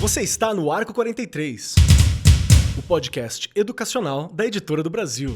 Você está no Arco 43, o podcast educacional da Editora do Brasil.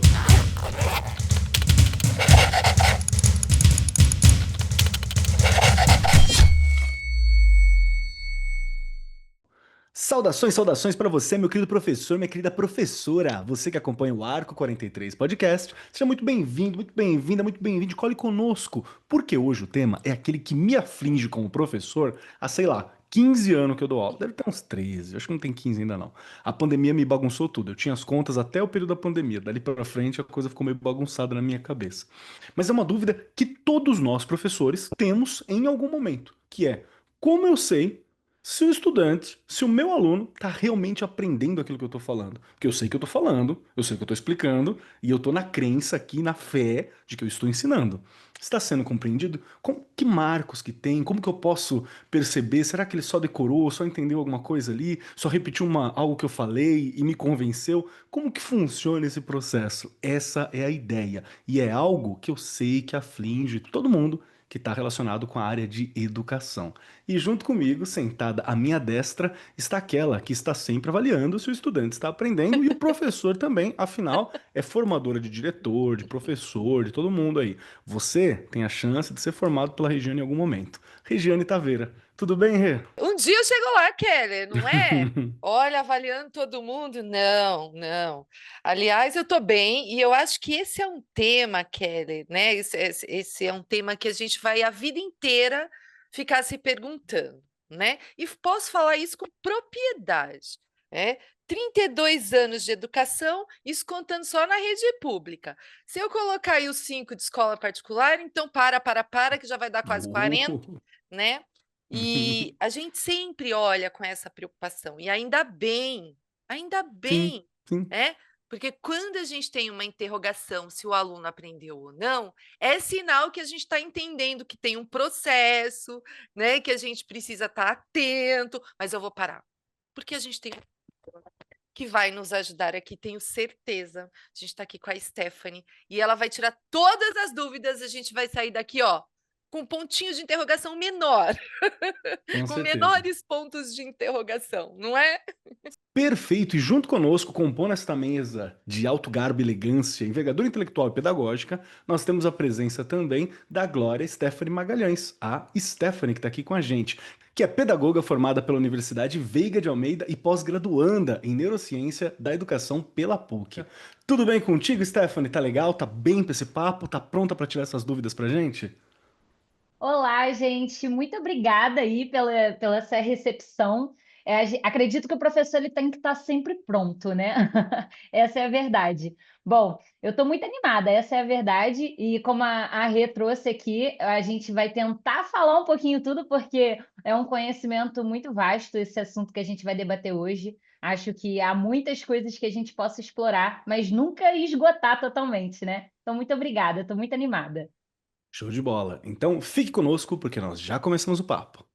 Saudações para você, meu querido professor, minha querida professora, você que acompanha o Arco 43 Podcast. Seja muito bem-vindo, muito bem-vinda, muito bem-vindo, cole conosco, porque hoje o tema é aquele que me aflige como professor há, sei lá, 15 anos que eu dou aula. Deve ter uns 13, acho que não tem 15 ainda não. A pandemia me bagunçou tudo, eu tinha as contas até o período da pandemia, dali pra frente a coisa ficou meio bagunçada na minha cabeça. Mas é uma dúvida que todos nós, professores, temos em algum momento, que é: como eu sei se o estudante, se o meu aluno está realmente aprendendo aquilo que eu estou falando? Porque eu sei que eu estou falando, eu sei que eu estou explicando, e eu estou na crença aqui, na fé de que eu estou ensinando. Está sendo compreendido? Que marcos que tem? Como que eu posso perceber? Será que ele só decorou, só entendeu alguma coisa ali, só repetiu algo que eu falei e me convenceu? Como que funciona esse processo? Essa é a ideia. E é algo que eu sei que aflige todo mundo que está relacionado com a área de educação. E junto comigo, sentada à minha destra, está aquela que está sempre avaliando se o estudante está aprendendo e o professor também, afinal, é formadora de diretor, de professor, de todo mundo aí. Você tem a chance de ser formado pela Regiane em algum momento. Regiane Taveira. Tudo bem, Rê? Um dia eu chego lá, Keller, não é? Olha, avaliando todo mundo. Não, não. Aliás, eu estou bem e eu acho que esse é um tema, Keller, né? Esse é um tema que a gente vai a vida inteira ficar se perguntando, né? E posso falar isso com propriedade, né? 32 anos de educação, isso contando só na rede pública. Se eu colocar aí os 5 de escola particular, então para, que já vai dar quase 40, né? E a gente sempre olha com essa preocupação, e ainda Sim, bem, sim. né? Porque quando a gente tem uma interrogação se o aluno aprendeu ou não, é sinal que a gente está entendendo que tem um processo, né? Que a gente precisa estar atento, mas eu vou parar, porque a gente tem que vai nos ajudar aqui, tenho certeza. A gente está aqui com a Stephanie e ela vai tirar todas as dúvidas, a gente vai sair daqui, ó, com pontinhos de interrogação menor. Com Com certeza. menores pontos de interrogação, não é? Perfeito, e junto conosco, compondo esta mesa de alto garbo e elegância, envergadura intelectual e pedagógica, nós temos a presença também da Glória Stephanie Magalhães, a Stephanie que está aqui com a gente, que é pedagoga formada pela Universidade Veiga de Almeida e pós-graduanda em Neurociência da Educação pela PUC. Tudo bem contigo, Stephanie? Tá legal? Tá bem pra esse papo? Tá pronta para tirar essas dúvidas pra gente? Olá, gente. Muito obrigada aí pela essa recepção. Acredito que o professor ele tem que estar sempre pronto, né? Essa é a verdade. Bom, eu estou muito animada, essa é a verdade. E como a Rê trouxe aqui, a gente vai tentar falar um pouquinho tudo, porque é um conhecimento muito vasto esse assunto que a gente vai debater hoje. Acho que há muitas coisas que a gente possa explorar, mas nunca esgotar totalmente, né? Então, muito obrigada, estou muito animada. Show de bola. Então fique conosco porque nós já começamos o papo.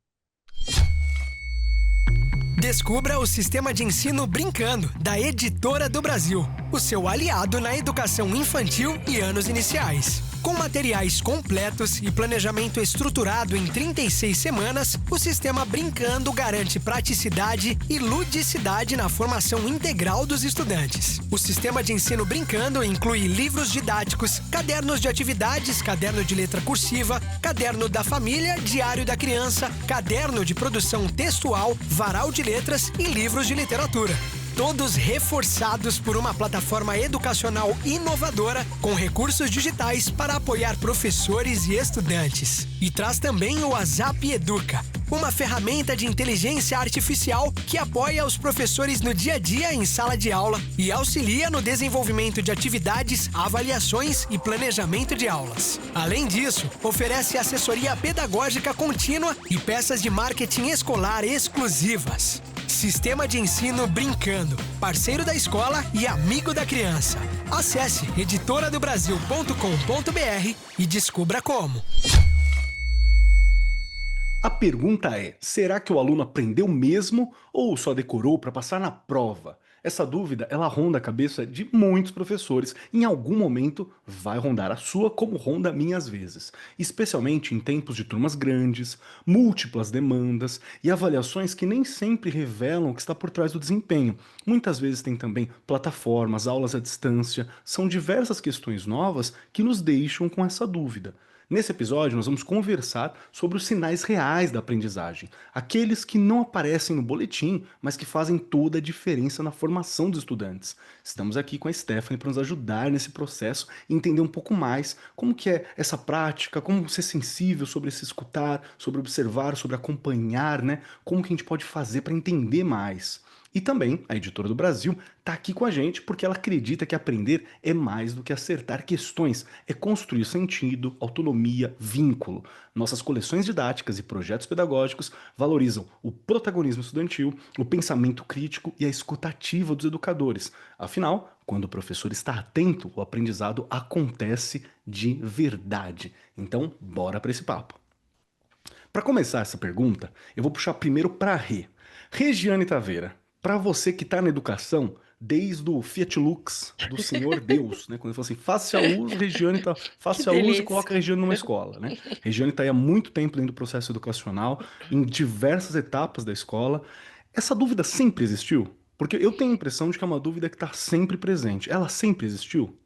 Descubra o sistema de ensino Brincando, da Editora do Brasil, o seu aliado na educação infantil e anos iniciais. Com materiais completos e planejamento estruturado em 36 semanas, o sistema Brincando garante praticidade e ludicidade na formação integral dos estudantes. O sistema de ensino Brincando inclui livros didáticos, cadernos de atividades, caderno de letra cursiva, caderno da família, diário da criança, caderno de produção textual, varal de letras e livros de literatura. Todos reforçados por uma plataforma educacional inovadora com recursos digitais para apoiar professores e estudantes. E traz também o WhatsApp Educa, uma ferramenta de inteligência artificial que apoia os professores no dia a dia em sala de aula e auxilia no desenvolvimento de atividades, avaliações e planejamento de aulas. Além disso, oferece assessoria pedagógica contínua e peças de marketing escolar exclusivas. Sistema de ensino Brincando, parceiro da escola e amigo da criança. Acesse editoradobrasil.com.br e descubra como. A pergunta é: será que o aluno aprendeu mesmo ou só decorou para passar na prova? Essa dúvida, ela ronda a cabeça de muitos professores. Em algum momento vai rondar a sua, como ronda a minha às vezes. Especialmente em tempos de turmas grandes, múltiplas demandas e avaliações que nem sempre revelam o que está por trás do desempenho. Muitas vezes tem também plataformas, aulas à distância, são diversas questões novas que nos deixam com essa dúvida. Nesse episódio, nós vamos conversar sobre os sinais reais da aprendizagem, aqueles que não aparecem no boletim, mas que fazem toda a diferença na formação dos estudantes. Estamos aqui com a Stephanie para nos ajudar nesse processo e entender um pouco mais como que é essa prática, como ser sensível sobre se escutar, sobre observar, sobre acompanhar, né? Como que a gente pode fazer para entender mais. E também a Editora do Brasil está aqui com a gente porque ela acredita que aprender é mais do que acertar questões, é construir sentido, autonomia, vínculo. Nossas coleções didáticas e projetos pedagógicos valorizam o protagonismo estudantil, o pensamento crítico e a escuta ativa dos educadores. Afinal, quando o professor está atento, o aprendizado acontece de verdade. Então, bora para esse papo. Para começar essa pergunta, eu vou puxar primeiro para a Regiane Taveira. Para você que está na educação, desde o Fiat Lux do Senhor Deus, né? Quando ele falou assim, faça uso, Regiane tá, Que faça uso e delícia. coloca a Regiane numa escola, né? Regiane está aí há muito tempo dentro do processo educacional, em diversas etapas da escola. Essa dúvida sempre existiu? Porque eu tenho a impressão de que é uma dúvida que está sempre presente. Ela sempre existiu?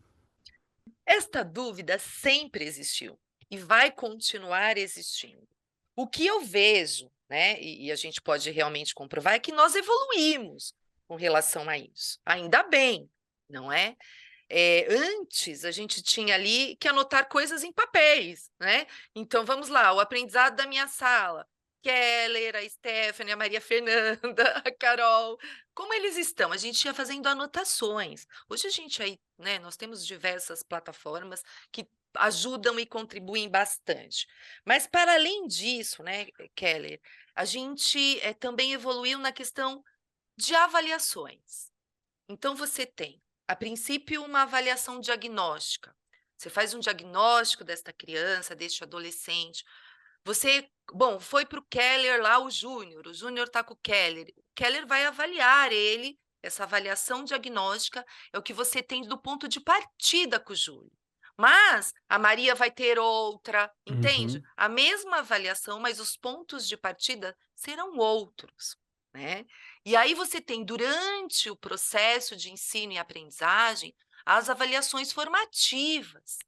Esta dúvida sempre existiu e vai continuar existindo. O que eu vejo, né, e a gente pode realmente comprovar, é que nós evoluímos com relação a isso. Ainda bem, não é? Antes a gente tinha ali que anotar coisas em papéis, né? Então vamos lá, o aprendizado da minha sala. Keller, a Stephanie, a Maria Fernanda, a Carol, como eles estão? A gente ia fazendo anotações. Hoje a gente aí, né, nós temos diversas plataformas que ajudam e contribuem bastante. Mas para além disso, né, Keller, a gente também evoluiu na questão de avaliações. Então, você tem, a princípio, uma avaliação diagnóstica. Você faz um diagnóstico desta criança, deste adolescente. Bom, foi para o Keller lá, o Júnior está com o Keller. O Keller vai avaliar ele, essa avaliação diagnóstica é o que você tem do ponto de partida com o Júnior. Mas a Maria vai ter outra, entende? Uhum. A mesma avaliação, mas os pontos de partida serão outros, né? E aí você tem, durante o processo de ensino e aprendizagem, as avaliações formativas,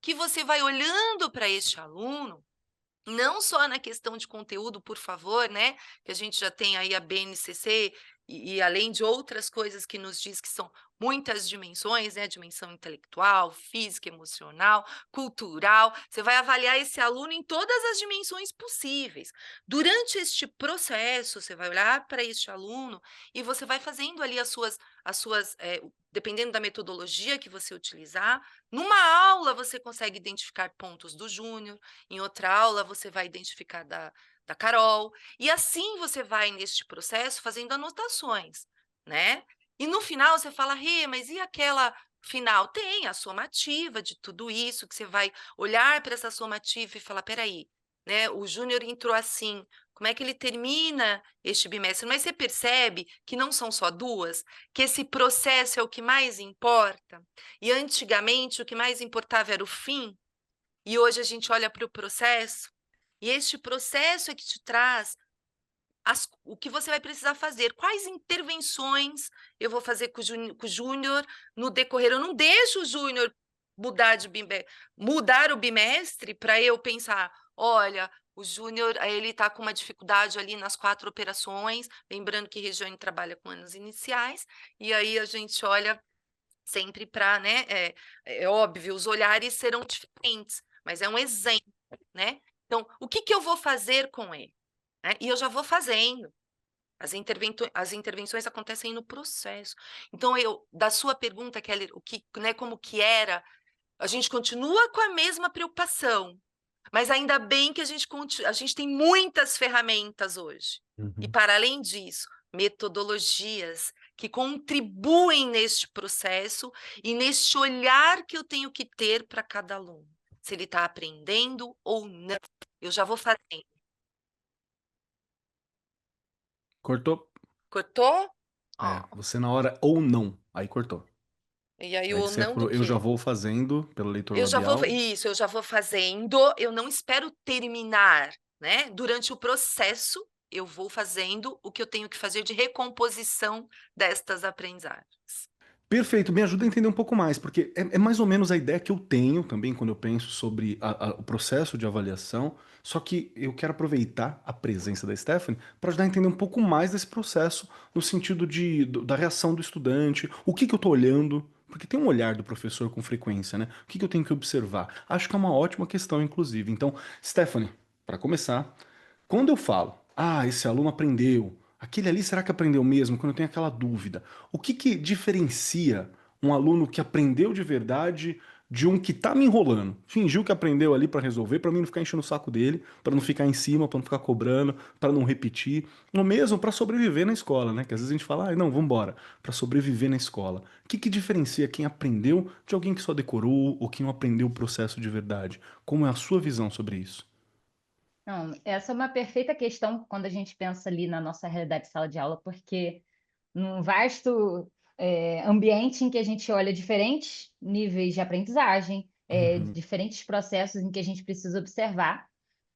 que você vai olhando para este aluno, não só na questão de conteúdo, por favor, né? Que a gente já tem aí a BNCC e além de outras coisas que nos diz que são muitas dimensões, né? Dimensão intelectual, física, emocional, cultural. Você vai avaliar esse aluno em todas as dimensões possíveis. Durante este processo, você vai olhar para este aluno e você vai fazendo ali dependendo da metodologia que você utilizar. Numa aula, você consegue identificar pontos do Júnior, em outra aula você vai identificar da Carol, e assim você vai neste processo fazendo anotações, né? E no final você fala, Rê, mas e aquela final? Tem a somativa de tudo isso, que você vai olhar para essa somativa e falar, peraí, né? O Júnior entrou assim, como é que ele termina este bimestre? Mas você percebe que não são só duas, que esse processo é o que mais importa, e antigamente o que mais importava era o fim, e hoje a gente olha para o processo, e este processo é que te traz o que você vai precisar fazer, quais intervenções eu vou fazer com o Júnior no decorrer. Eu não deixo o Júnior mudar o bimestre para eu pensar, olha, o Júnior ele está com uma dificuldade ali nas 4 operações, lembrando que Regiane trabalha com anos iniciais, e aí a gente olha sempre para, né, é óbvio, os olhares serão diferentes, mas é um exemplo, né? Então, o que eu vou fazer com ele? Né? E eu já vou fazendo. As intervenções acontecem no processo. Então, da sua pergunta, Kelly, né, como que era, a gente continua com a mesma preocupação, mas ainda bem que a gente tem muitas ferramentas hoje. E, Uhum. para além disso, metodologias que contribuem neste processo e neste olhar que eu tenho que ter para cada aluno. Se ele está aprendendo ou não. Eu já vou fazendo. Cortou? Cortou? Ó, Você na hora ou não. Aí cortou. e aí Aí o não do eu já quê? vou fazendo pelo leitor Eu já vou, labial. isso, eu já vou fazendo, eu não espero terminar, né? Durante o processo, eu vou fazendo o que eu tenho que fazer de recomposição destas aprendizagens. Perfeito, me ajuda a entender um pouco mais, porque é mais ou menos a ideia que eu tenho também quando eu penso sobre o processo de avaliação, só que eu quero aproveitar a presença da Stephanie para ajudar a entender um pouco mais desse processo, no sentido da reação do estudante, o que que eu estou olhando, porque tem um olhar do professor com frequência, né? O que que eu tenho que observar? Acho que é uma ótima questão, inclusive. Então, Stephanie, para começar, quando eu falo, esse aluno aprendeu, aquele ali será que aprendeu mesmo? Quando eu tenho aquela dúvida, o que que diferencia um aluno que aprendeu de verdade de um que tá me enrolando? Fingiu que aprendeu ali para resolver, para mim não ficar enchendo o saco dele, para não ficar em cima, para não ficar cobrando, para não repetir, ou mesmo para sobreviver na escola, né? Que às vezes a gente fala, não, vamos embora, para sobreviver na escola. O que que diferencia quem aprendeu de alguém que só decorou ou quem não aprendeu o processo de verdade? Como é a sua visão sobre isso? Não, essa é uma perfeita questão quando a gente pensa ali na nossa realidade de sala de aula, porque num vasto ambiente em que a gente olha diferentes níveis de aprendizagem, Uhum, diferentes processos em que a gente precisa observar,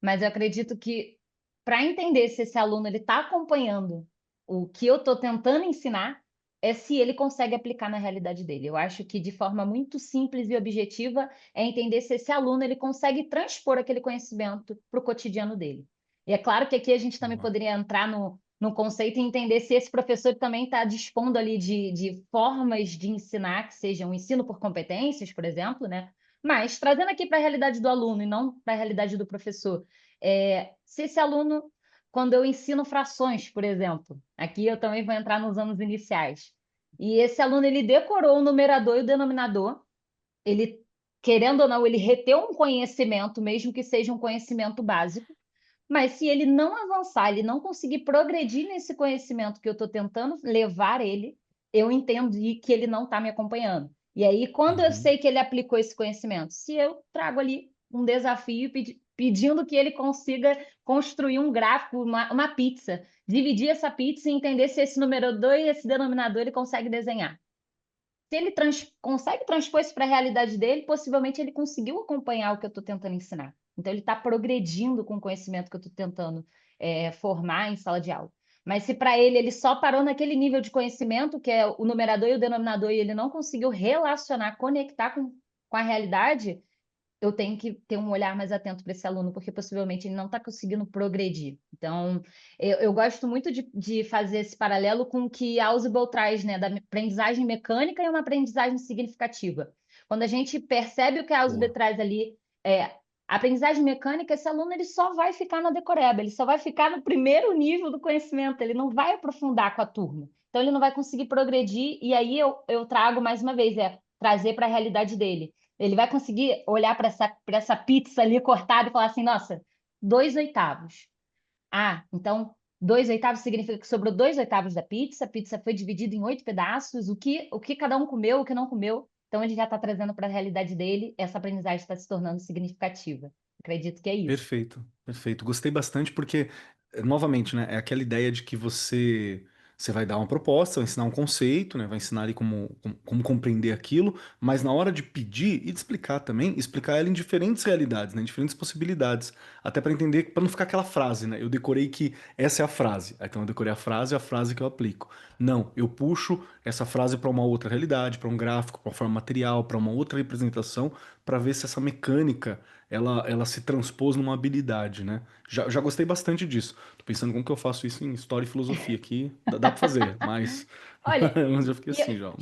mas eu acredito que para entender se esse aluno ele está acompanhando o que eu estou tentando ensinar, é se ele consegue aplicar na realidade dele. Eu acho que de forma muito simples e objetiva é entender se esse aluno ele consegue transpor aquele conhecimento para o cotidiano dele. E é claro que aqui a gente também boa. poderia entrar no conceito e entender se esse professor também está dispondo ali de formas de ensinar que sejam um ensino por competências, por exemplo, né? Mas trazendo aqui para a realidade do aluno e não para a realidade do professor, se esse aluno, quando eu ensino frações, por exemplo, aqui eu também vou entrar nos anos iniciais, e esse aluno ele decorou o numerador e o denominador, ele, querendo ou não, ele reteu um conhecimento, mesmo que seja um conhecimento básico, mas se ele não avançar, ele não conseguir progredir nesse conhecimento que eu estou tentando levar ele, eu entendi que ele não está me acompanhando. E aí, quando eu Uhum. sei que ele aplicou esse conhecimento, se eu trago ali um desafio pedindo que ele consiga construir um gráfico, uma pizza, dividir essa pizza e entender se esse numerador e esse denominador ele consegue desenhar. Se ele consegue transpor isso para a realidade dele, possivelmente ele conseguiu acompanhar o que eu estou tentando ensinar. Então, ele está progredindo com o conhecimento que eu estou tentando formar em sala de aula. Mas se para ele só parou naquele nível de conhecimento, que é o numerador e o denominador, e ele não conseguiu relacionar, conectar com a realidade, eu tenho que ter um olhar mais atento para esse aluno, porque possivelmente ele não está conseguindo progredir. Então, eu gosto muito de fazer esse paralelo com o que Ausubel traz, né, da aprendizagem mecânica e uma aprendizagem significativa. Quando a gente percebe o que a Ausubel Boa. traz ali, a aprendizagem mecânica, esse aluno ele só vai ficar na decoreba, ele só vai ficar no primeiro nível do conhecimento, ele não vai aprofundar com a turma. Então, ele não vai conseguir progredir, e aí eu trago mais uma vez, trazer para a realidade dele. Ele vai conseguir olhar para essa pizza ali cortada e falar assim: nossa, 2/8. Então 2/8 significa que sobrou 2/8 da pizza, a pizza foi dividida em 8 pedaços, o que cada um comeu, o que não comeu. Então ele já está trazendo para a realidade dele, essa aprendizagem está se tornando significativa. Acredito que é isso. Perfeito, perfeito. Gostei bastante porque, novamente, né, é aquela ideia de que você vai dar uma proposta, vai ensinar um conceito, né, vai ensinar ali como compreender aquilo, mas na hora de pedir e de explicar também, explicar ela em diferentes realidades, né, em diferentes possibilidades, até para entender, para não ficar aquela frase, né, eu decorei que essa é a frase, então eu decorei a frase que eu aplico. Não, eu puxo essa frase para uma outra realidade, para um gráfico, para uma forma material, para uma outra representação, para ver se essa mecânica ela se transpôs numa habilidade, né? Já gostei bastante disso. Tô pensando como que eu faço isso em história e filosofia aqui. Dá para fazer, mas, Olha, mas eu fiquei e, assim já.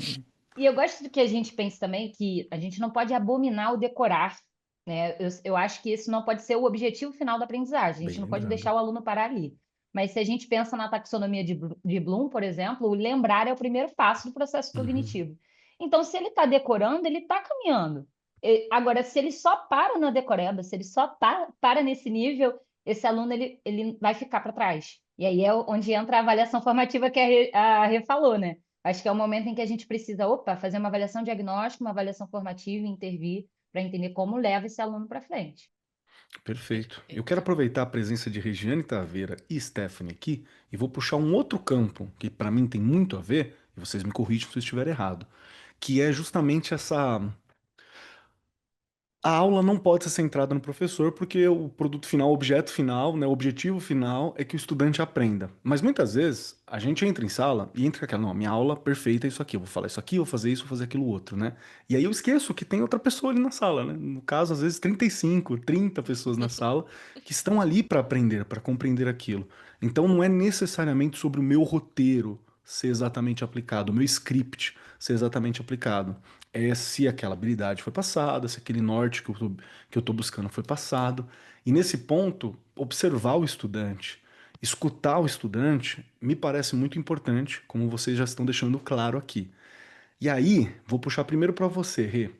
e eu gosto do que a gente pense também que a gente não pode abominar o decorar, né? Eu acho que isso não pode ser o objetivo final da aprendizagem. A Bem gente não pode lembrado. deixar o aluno parar ali. Mas se a gente pensa na taxonomia de Bloom, por exemplo, o lembrar é o primeiro passo do processo Uhum. cognitivo. Então, se ele está decorando, ele está caminhando. Agora, se ele só para na decoreba, se ele só para nesse nível, esse aluno ele vai ficar para trás. E aí é onde entra a avaliação formativa que a Rê falou, né? Acho que é o momento em que a gente precisa, fazer uma avaliação diagnóstica, uma avaliação formativa e intervir para entender como leva esse aluno para frente. Perfeito. Eu quero Perfeito. aproveitar a presença de Regiane Taveira e Stephanie aqui e vou puxar um outro campo que para mim tem muito a ver, e vocês me corrigem se eu estiver errado, que é justamente essa. A aula não pode ser centrada no professor, porque o produto final, o objeto final, né, o objetivo final é que o estudante aprenda. Mas muitas vezes a gente entra em sala e entra com aquela, não, minha aula perfeita é isso aqui, eu vou falar isso aqui, eu vou fazer isso, vou fazer aquilo outro, né? E aí eu esqueço que tem outra pessoa ali na sala, né? No caso, às vezes 35, 30 pessoas na sala que estão ali para aprender, para compreender aquilo. Então não é necessariamente sobre o meu roteiro ser exatamente aplicado, o meu script ser exatamente aplicado é se aquela habilidade foi passada, se aquele norte que eu tô buscando foi passado. E nesse ponto, observar o estudante, escutar o estudante, me parece muito importante, como vocês já estão deixando claro aqui. E aí, vou puxar primeiro para você, Rê.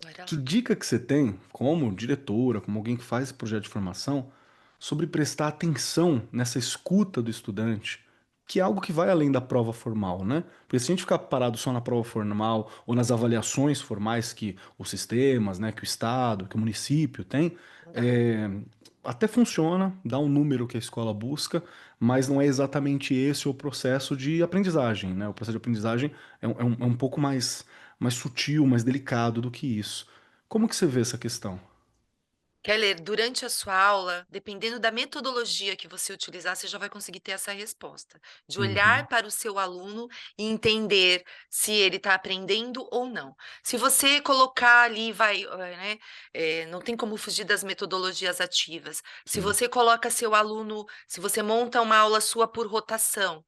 Bora Que lá. dica que você tem, como diretora, como alguém que faz esse projeto de formação, sobre prestar atenção nessa escuta do estudante, que é algo que vai além da prova formal, né? Porque se a gente ficar parado só na prova formal ou nas avaliações formais que os sistemas, né, que o Estado, que o município tem, Não dá. é, até funciona, dá um número que a escola busca, mas não é exatamente esse o processo de aprendizagem, né? O processo de aprendizagem é um pouco mais sutil, mais delicado do que isso. Como que você vê essa questão? Keller, durante a sua aula, dependendo da metodologia que você utilizar, você já vai conseguir ter essa resposta. De Uhum, olhar para o seu aluno e entender se ele está aprendendo ou não. Se você colocar ali, né, não tem como fugir das metodologias ativas. Se sim. você coloca seu aluno, se você monta uma aula sua por rotação,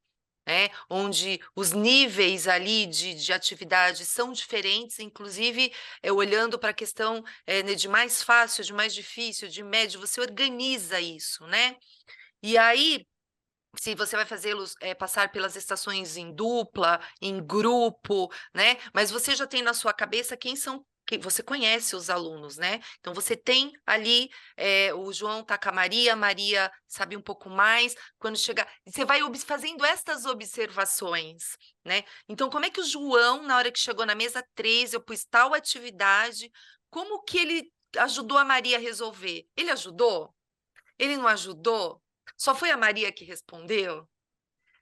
né, onde os níveis ali de atividade são diferentes, inclusive olhando para a questão né, de mais fácil, de mais difícil, de médio, você organiza isso, né? E aí, se você vai fazê-los passar pelas estações em dupla, em grupo, né? Mas você já tem na sua cabeça quem são. Você conhece os alunos, né? Então você tem ali o João tá com a Maria sabe um pouco mais. Quando chegar, você vai fazendo estas observações, né? Então, como é que o João, na hora que chegou na mesa 3, eu pus tal atividade, como que ele ajudou a Maria a resolver? Ele ajudou? Ele não ajudou? Só foi a Maria que respondeu?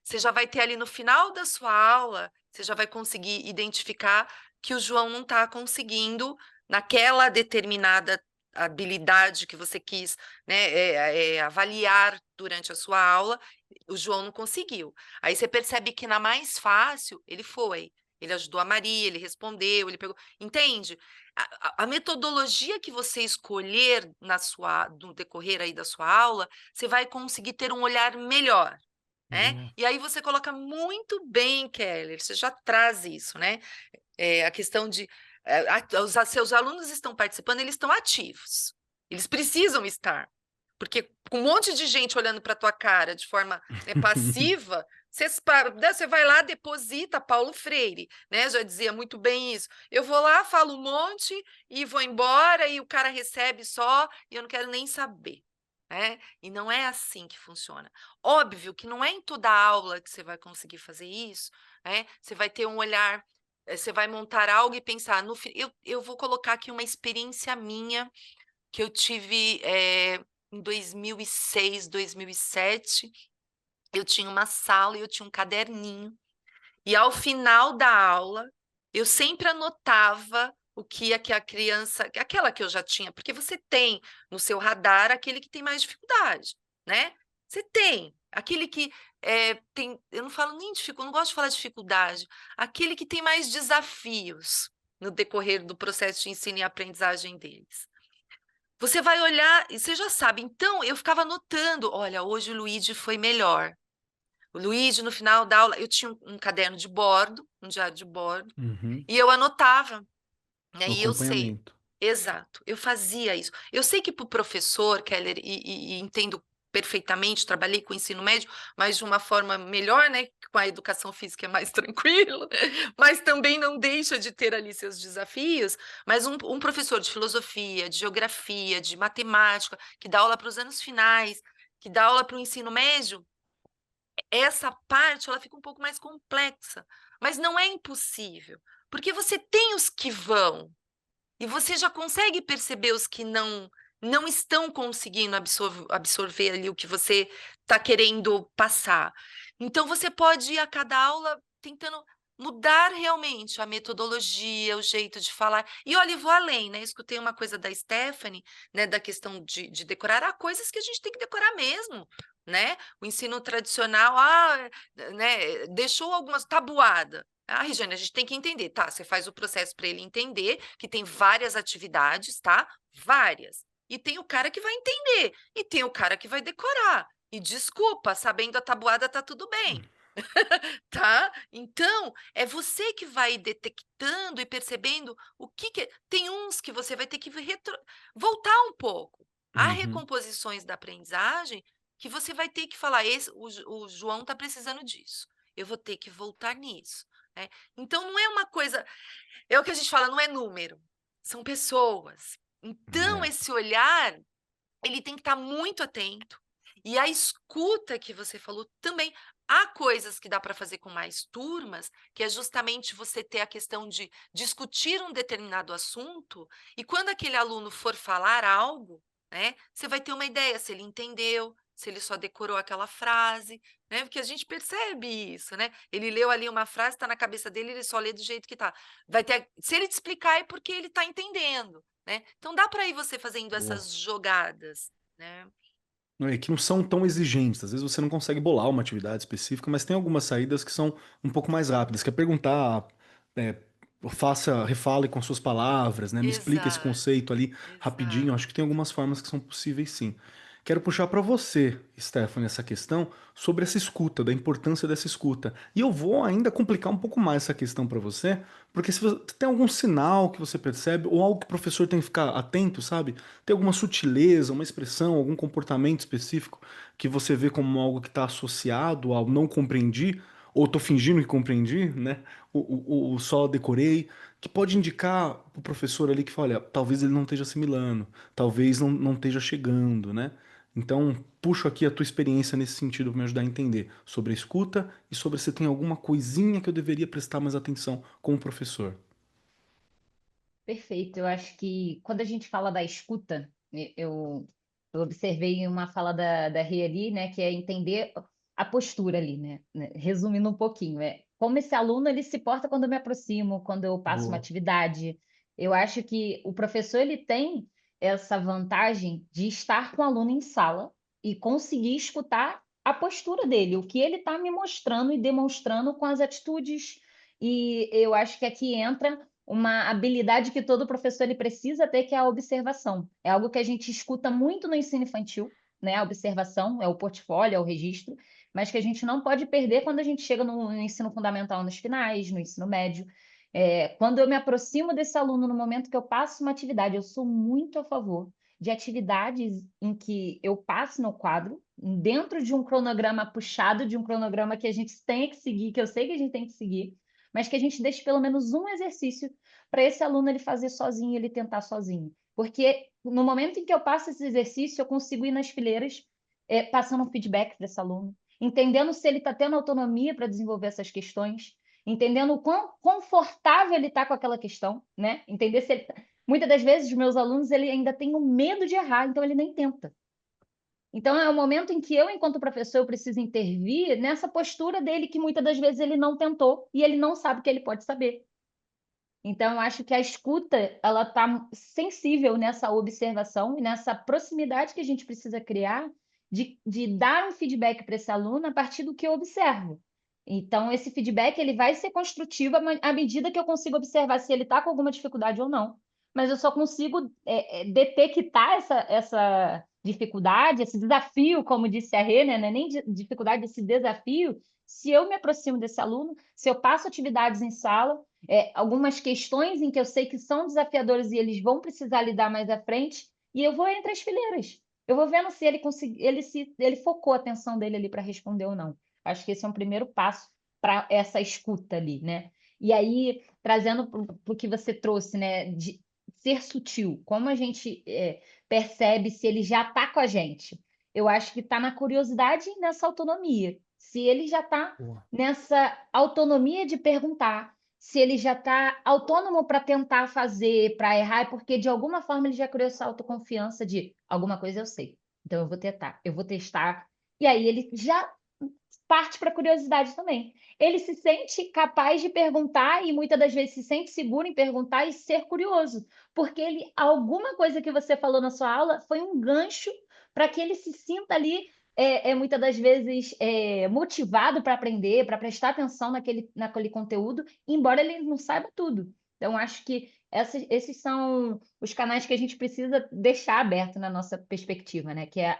Você já vai ter ali no final da sua aula, você já vai conseguir identificar que o João não está conseguindo naquela determinada habilidade que você quis, né, avaliar durante a sua aula, o João não conseguiu. Aí você percebe que na mais fácil ele foi. Ele ajudou a Maria, ele respondeu, ele pegou. Entende? A metodologia que você escolher no decorrer aí da sua aula, você vai conseguir ter um olhar melhor. Né? Boa. E aí você coloca muito bem, Keller, você já traz isso, né? A questão de os seus alunos estão participando, eles estão ativos. Eles precisam estar. Porque com um monte de gente olhando para a tua cara de forma passiva, você vai lá, deposita Paulo Freire, né? Já dizia muito bem isso. Eu vou lá, falo um monte e vou embora, e o cara recebe só, e eu não quero nem saber. Né? E não é assim que funciona. Óbvio que não é em toda aula que você vai conseguir fazer isso, né? Você vai ter um olhar, você vai montar algo e pensar, eu vou colocar aqui uma experiência minha que eu tive em 2006, 2007, eu tinha uma sala e eu tinha um caderninho, e ao final da aula, eu sempre anotava o que a criança, aquela que eu já tinha, porque você tem no seu radar aquele que tem mais dificuldade, né? Você tem, aquele que tem, eu não falo nem dificuldade, não gosto de falar dificuldade, aquele que tem mais desafios no decorrer do processo de ensino e aprendizagem deles. Você vai olhar e você já sabe. Então, eu ficava anotando, olha, hoje o Luigi foi melhor. O Luigi, no final da aula, eu tinha um caderno de bordo, um diário de bordo, Uhum. e eu anotava. E O aí eu sei, acompanhamento. exato, eu fazia isso. Eu sei que para o professor, Keller, e entendo perfeitamente, trabalhei com o ensino médio, mas de uma forma melhor, né? Com a educação física é mais tranquilo, mas também não deixa de ter ali seus desafios. Mas um professor de filosofia, de geografia, de matemática, que dá aula para os anos finais, que dá aula para o ensino médio, essa parte ela fica um pouco mais complexa, mas não é impossível, porque você tem os que vão, e você já consegue perceber os que não estão conseguindo absorver ali o que você está querendo passar. Então, você pode ir a cada aula tentando mudar realmente a metodologia, o jeito de falar. E olha, eu vou além, né? Escutei uma coisa da Stephanie, né, da questão de decorar. Há coisas que a gente tem que decorar mesmo, né? O ensino tradicional, né, deixou algumas tabuada. Ah, Regiane, a gente tem que entender, tá? Você faz o processo para ele entender que tem várias atividades, tá? Várias. E tem o cara que vai entender, e tem o cara que vai decorar. E desculpa, sabendo a tabuada tá tudo bem. Tá? Então, é você que vai detectando e percebendo o que. Tem uns que você vai ter que voltar um pouco. Há Uhum. recomposições da aprendizagem que você vai ter que falar: o João está precisando disso, eu vou ter que voltar nisso. Né? Então, não é uma coisa. É o que a gente fala, não é número, são pessoas. Então, É. esse olhar, ele tem que estar muito atento. E a escuta que você falou também. Há coisas que dá para fazer com mais turmas, que é justamente você ter a questão de discutir um determinado assunto, e quando aquele aluno for falar algo, né, você vai ter uma ideia se ele entendeu, se ele só decorou aquela frase, né? Porque a gente percebe isso, né? Ele leu ali uma frase, está na cabeça dele, ele só lê do jeito que está. Se ele te explicar, é porque ele está entendendo, né? Então dá para ir você fazendo Boa. essas jogadas, né? É que não são tão exigentes. Às vezes você não consegue bolar uma atividade específica, mas tem algumas saídas que são um pouco mais rápidas. Quer perguntar, é, refale com suas palavras, né? Me explica esse Exato, conceito ali rapidinho. exato. Acho que tem algumas formas que são possíveis, sim. Quero puxar para você, Stephanie, essa questão sobre essa escuta, da importância dessa escuta. E eu vou ainda complicar um pouco mais essa questão para você, porque se você tem algum sinal que você percebe, ou algo que o professor tem que ficar atento, sabe? Tem alguma sutileza, uma expressão, algum comportamento específico que você vê como algo que está associado ao não compreendi, ou estou fingindo que compreendi, né? O só decorei, que pode indicar para o professor ali que fala, olha, talvez ele não esteja assimilando, talvez não esteja chegando, né? Então, puxo aqui a tua experiência nesse sentido para me ajudar a entender sobre a escuta e sobre se tem alguma coisinha que eu deveria prestar mais atenção como professor. Perfeito. Eu acho que quando a gente fala da escuta, eu observei uma fala da Rê ali, né, que é entender a postura ali, né? Resumindo um pouquinho, é como esse aluno ele se porta quando eu me aproximo, quando eu passo uma Boa. atividade. Eu acho que o professor ele tem essa vantagem de estar com o aluno em sala e conseguir escutar a postura dele, o que ele está me mostrando e demonstrando com as atitudes. E eu acho que aqui entra uma habilidade que todo professor ele precisa ter, que é a observação. É algo que a gente escuta muito no ensino infantil, né? A observação é o portfólio, é o registro, mas que a gente não pode perder quando a gente chega no ensino fundamental nos finais, no ensino médio. Quando eu me aproximo desse aluno no momento que eu passo uma atividade, eu sou muito a favor de atividades em que eu passe no quadro, dentro de um cronograma puxado, de um cronograma que a gente tem que seguir, que eu sei que a gente tem que seguir, mas que a gente deixe pelo menos um exercício para esse aluno ele fazer sozinho, ele tentar sozinho. Porque no momento em que eu passo esse exercício, eu consigo ir nas fileiras, passando um feedback para esse aluno, entendendo se ele está tendo autonomia para desenvolver essas questões, entendendo o quão confortável ele está com aquela questão, né? Entender se ele... Muitas das vezes, os meus alunos, ele ainda tem o medo de errar, então ele nem tenta. Então, é o momento em que eu, enquanto professor, eu preciso intervir nessa postura dele, que muitas das vezes ele não tentou e ele não sabe que ele pode saber. Então, eu acho que a escuta, ela está sensível nessa observação e nessa proximidade que a gente precisa criar de dar um feedback para esse aluno a partir do que eu observo. Então, esse feedback ele vai ser construtivo à medida que eu consigo observar se ele está com alguma dificuldade ou não. Mas eu só consigo detectar essa dificuldade, esse desafio, como disse a Rê, né? Não é nem dificuldade, esse desafio, se eu me aproximo desse aluno, se eu passo atividades em sala, algumas questões em que eu sei que são desafiadoras e eles vão precisar lidar mais à frente, e eu vou entre as fileiras. Eu vou vendo se ele focou a atenção dele ali para responder ou não. Acho que esse é um primeiro passo para essa escuta ali, né? E aí, trazendo para o que você trouxe, né? De ser sutil, como a gente percebe se ele já está com a gente? Eu acho que está na curiosidade e nessa autonomia. Se ele já está Boa. nessa autonomia de perguntar, se ele já está autônomo para tentar fazer, para errar, é porque de alguma forma ele já criou essa autoconfiança de alguma coisa eu sei, então eu vou testar. E aí ele já parte para a curiosidade também. Ele se sente capaz de perguntar e muitas das vezes se sente seguro em perguntar e ser curioso, porque alguma coisa que você falou na sua aula foi um gancho para que ele se sinta ali muitas das vezes motivado para aprender, para prestar atenção naquele conteúdo, embora ele não saiba tudo. Então, acho que esses são os canais que a gente precisa deixar aberto na nossa perspectiva, né? Que é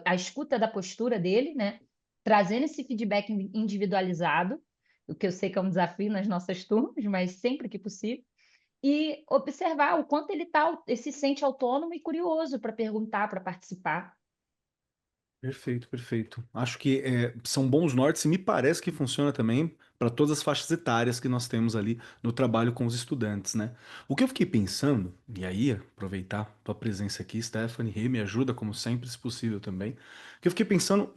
a escuta da postura dele, né? Trazendo esse feedback individualizado, o que eu sei que é um desafio nas nossas turmas, mas sempre que possível, e observar o quanto ele se sente autônomo e curioso para perguntar, para participar. Perfeito, perfeito. Acho que são bons nortes e me parece que funciona também para todas as faixas etárias que nós temos ali no trabalho com os estudantes, né? O que eu fiquei pensando, e aí aproveitar tua presença aqui, Stephanie, Rê, me ajuda como sempre, se possível também. O que eu fiquei pensando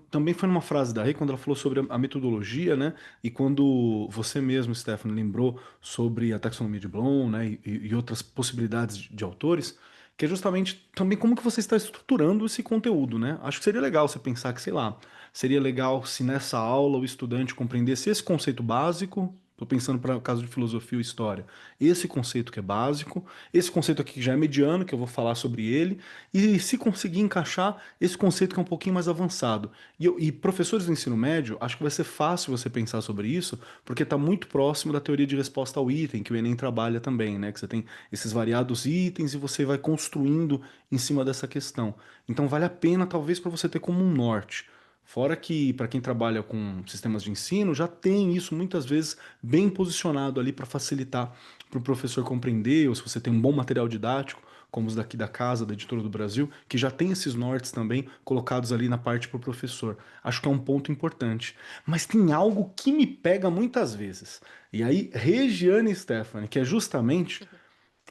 também foi numa frase da Rê, quando ela falou sobre a metodologia, né? E quando você mesmo, Stephanie, lembrou sobre a taxonomia de Bloom, né? E outras possibilidades de autores. Que é justamente também como que você está estruturando esse conteúdo, né? Acho que seria legal você pensar que, sei lá, seria legal se nessa aula o estudante compreendesse esse conceito básico, estou pensando para o caso de filosofia ou história, esse conceito que é básico, esse conceito aqui que já é mediano, que eu vou falar sobre ele, e se conseguir encaixar esse conceito que é um pouquinho mais avançado. E professores do ensino médio, acho que vai ser fácil você pensar sobre isso, porque está muito próximo da teoria de resposta ao item, que o Enem trabalha também, né? Que você tem esses variados itens e você vai construindo em cima dessa questão. Então vale a pena talvez para você ter como um norte. Fora que para quem trabalha com sistemas de ensino já tem isso muitas vezes bem posicionado ali para facilitar para o professor compreender, ou se você tem um bom material didático, como os daqui da casa, da Editora do Brasil, que já tem esses nortes também colocados ali na parte para o professor. Acho que é um ponto importante. Mas tem algo que me pega muitas vezes. E aí, Regiane e Stephanie, que é justamente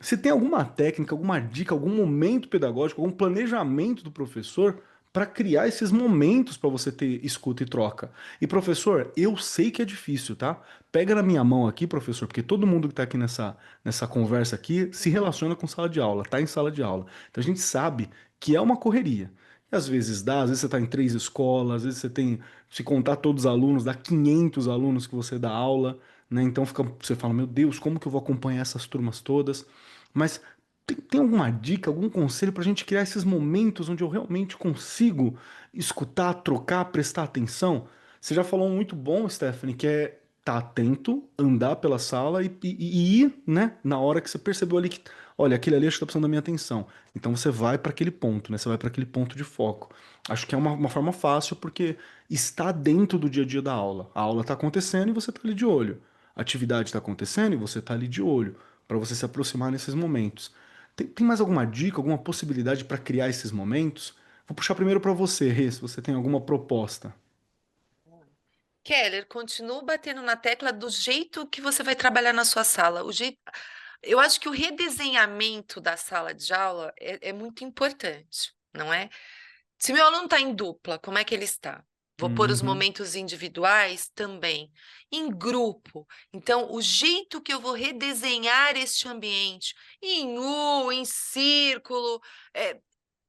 se tem alguma técnica, alguma dica, algum momento pedagógico, algum planejamento do professor para criar esses momentos para você ter escuta e troca. E professor, eu sei que é difícil, tá? Pega na minha mão aqui, professor, porque todo mundo que está aqui nessa conversa aqui se relaciona com sala de aula, tá em sala de aula. Então a gente sabe que é uma correria. E às vezes dá, às vezes você está em 3 escolas, às vezes você tem, se contar todos os alunos, dá 500 alunos que você dá aula, né? Então você fala, meu Deus, como que eu vou acompanhar essas turmas todas? Mas tem alguma dica, algum conselho para a gente criar esses momentos onde eu realmente consigo escutar, trocar, prestar atenção? Você já falou um muito bom, Stephanie, que é estar atento, andar pela sala e ir, né, na hora que você percebeu ali que, olha, aquele ali acho que está precisando da minha atenção. Então você vai para aquele ponto, né? Você vai para aquele ponto de foco. Acho que é uma forma fácil porque está dentro do dia a dia da aula. A aula está acontecendo e você está ali de olho. A atividade está acontecendo e você está ali de olho para você se aproximar nesses momentos. Tem mais alguma dica, alguma possibilidade para criar esses momentos? Vou puxar primeiro para você, Rê, se você tem alguma proposta. Keller, continuo batendo na tecla do jeito que você vai trabalhar na sua sala. Eu acho que o redesenhamento da sala de aula é muito importante, não é? Se meu aluno está em dupla, como é que ele está? Vou pôr os Uhum, momentos individuais também. Em grupo. Então, o jeito que eu vou redesenhar este ambiente, em U, em círculo,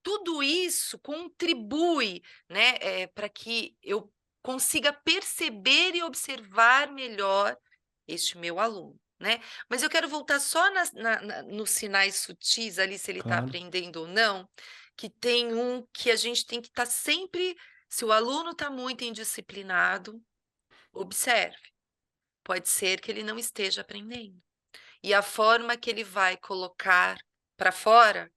tudo isso contribui, né, para que eu consiga perceber e observar melhor este meu aluno, né? Mas eu quero voltar só nos sinais sutis ali, se ele está claro. aprendendo ou não, que tem um que a gente tem que estar sempre, se o aluno está muito indisciplinado, observe, pode ser que ele não esteja aprendendo. E a forma que ele vai colocar para fora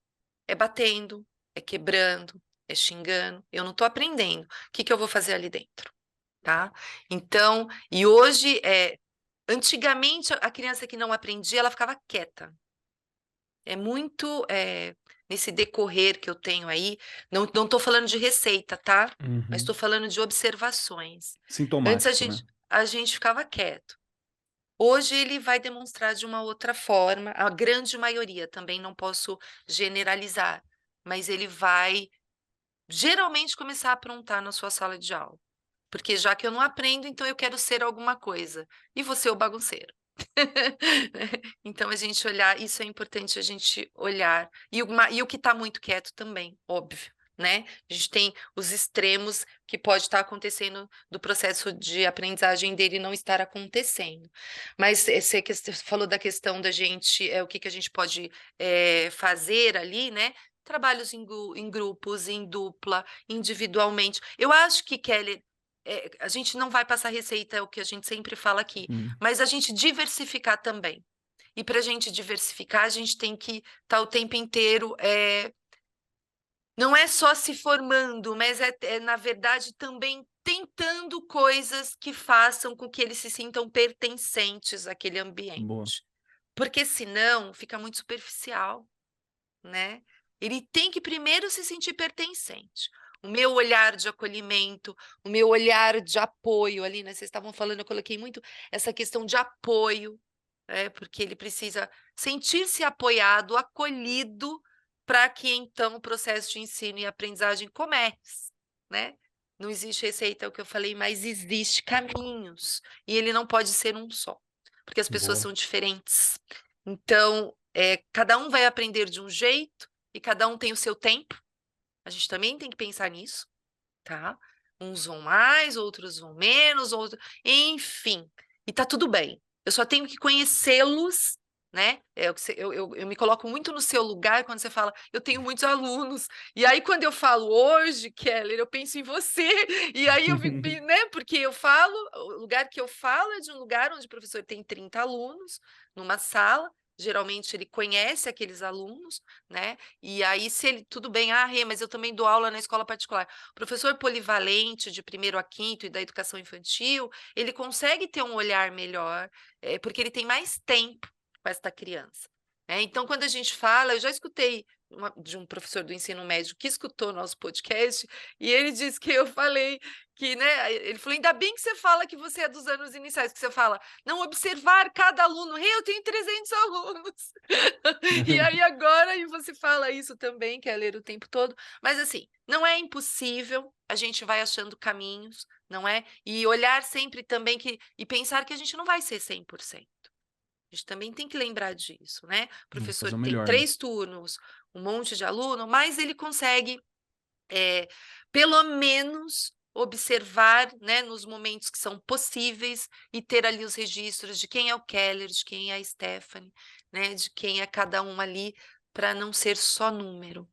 é batendo, é quebrando, é xingando. Eu não estou aprendendo. O que eu vou fazer ali dentro? Tá? Então, e hoje, antigamente, a criança que não aprendia, ela ficava quieta. É muito nesse decorrer que eu tenho aí. Não estou falando de receita, tá? Mas Uhum. estou falando de observações. Antes Sintomático, né? a gente ficava quieto. Hoje ele vai demonstrar de uma outra forma, a grande maioria, também não posso generalizar, mas ele vai geralmente começar a aprontar na sua sala de aula. Porque já que eu não aprendo, então eu quero ser alguma coisa. E você é o bagunceiro. Então, a gente olhar, isso é importante a gente olhar. E o que está muito quieto também, óbvio, né? A gente tem os extremos que pode estar acontecendo do processo de aprendizagem dele não estar acontecendo. Mas você falou da questão da gente, o que a gente pode fazer ali, né? Trabalhos em grupos, em dupla, individualmente. Eu acho que, Kelly, a gente não vai passar receita, é o que a gente sempre fala aqui, mas a gente diversificar também. E para a gente diversificar, a gente tem que estar o tempo inteiro, não é só se formando, mas na verdade, também tentando coisas que façam com que eles se sintam pertencentes àquele ambiente. Boa. Porque senão fica muito superficial, né? Ele tem que primeiro se sentir pertencente. O meu olhar de acolhimento, o meu olhar de apoio ali, né? Vocês estavam falando, eu coloquei muito essa questão de apoio, porque ele precisa sentir-se apoiado, acolhido, para que então o processo de ensino e aprendizagem comece, né? Não existe receita, é o que eu falei, mas existe caminhos, e ele não pode ser um só, porque as pessoas Boa. são diferentes. Então, cada um vai aprender de um jeito e cada um tem o seu tempo. A gente também tem que pensar nisso, tá? Uns vão mais, outros vão menos, enfim. E tá tudo bem. Eu só tenho que conhecê-los, né? Eu me coloco muito no seu lugar quando você fala, eu tenho muitos alunos. E aí, quando eu falo hoje, Keller, eu penso em você. E aí eu fico, né? Porque eu falo, o lugar que eu falo é de um lugar onde o professor tem 30 alunos numa sala. Geralmente ele conhece aqueles alunos, né? E aí, se ele, tudo bem, Rê, mas eu também dou aula na escola particular. O professor polivalente de 1º a 5º e da educação infantil, ele consegue ter um olhar melhor, porque ele tem mais tempo com esta criança. Então, quando a gente fala, eu já escutei de um professor do ensino médio que escutou nosso podcast, e ele disse que eu falei que, né? Ele falou, ainda bem que você fala que você é dos anos iniciais, que você fala, não observar cada aluno. Eu tenho 300 alunos. E aí agora, e você fala isso também, quer ler o tempo todo. Mas assim, não é impossível, a gente vai achando caminhos, não é? E olhar sempre também e pensar que a gente não vai ser 100%. A gente também tem que lembrar disso, né? O professor fazer o tem melhor, né? 3 turnos, um monte de aluno, mas ele consegue, pelo menos, observar, né, nos momentos que são possíveis e ter ali os registros de quem é o Keller, de quem é a Stephanie, né, de quem é cada um ali, para não ser só número.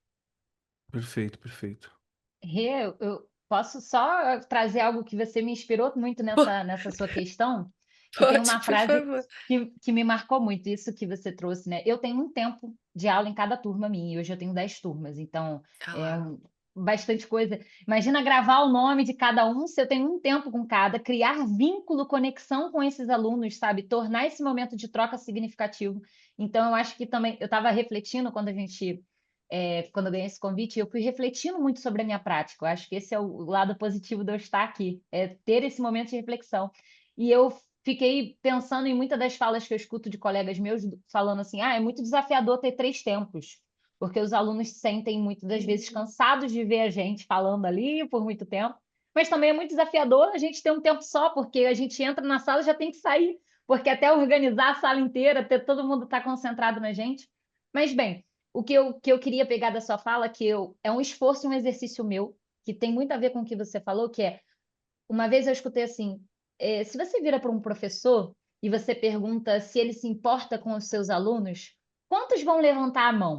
Perfeito, perfeito. Rê, eu posso só trazer algo que você me inspirou muito nessa sua questão? Que tem Pode, uma por frase favor. que me marcou muito, isso que você trouxe, né? Eu tenho um tempo de aula em cada turma minha, e hoje eu tenho 10 turmas, então é bastante coisa. Imagina gravar o nome de cada um, se eu tenho um tempo com cada, criar vínculo, conexão com esses alunos, sabe? Tornar esse momento de troca significativo. Então, eu acho que também, eu estava refletindo quando eu ganhei esse convite, eu fui refletindo muito sobre a minha prática. Eu acho que esse é o lado positivo de eu estar aqui, é ter esse momento de reflexão. E eu fiquei pensando em muitas das falas que eu escuto de colegas meus falando assim, é muito desafiador ter 3 tempos, porque os alunos se sentem muitas das vezes cansados de ver a gente falando ali por muito tempo, mas também é muito desafiador a gente ter um tempo só, porque a gente entra na sala e já tem que sair, porque até organizar a sala inteira, ter todo mundo estar concentrado na gente. Mas, bem, o que eu queria pegar da sua fala, é um esforço e um exercício meu, que tem muito a ver com o que você falou, que é, uma vez eu escutei assim, se você vira para um professor e você pergunta se ele se importa com os seus alunos, quantos vão levantar a mão?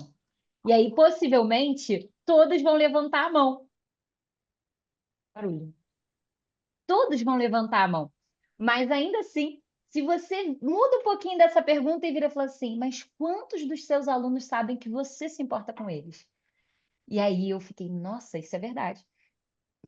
E aí, possivelmente, todos vão levantar a mão. Barulho. Todos vão levantar a mão. Mas ainda assim, se você muda um pouquinho dessa pergunta e vira e fala assim, mas quantos dos seus alunos sabem que você se importa com eles? E aí eu fiquei, nossa, isso é verdade.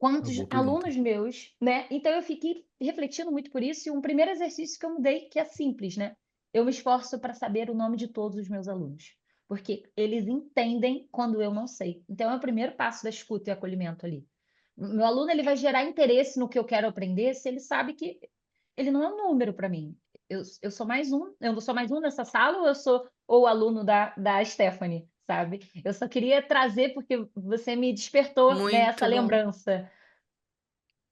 Uma Quantos boa pergunta. alunos meus, né? Então eu fiquei refletindo muito por isso, e um primeiro exercício que eu mudei, que é simples, né? Eu me esforço para saber o nome de todos os meus alunos, porque eles entendem quando eu não sei. Então é o primeiro passo da escuta e acolhimento ali. Meu aluno, ele vai gerar interesse no que eu quero aprender se ele sabe que ele não é um número para mim. Eu sou mais um, eu não sou mais um nessa sala, ou eu sou o aluno da Stephanie, sabe? Eu só queria trazer porque você me despertou, né, essa Muito bom. lembrança.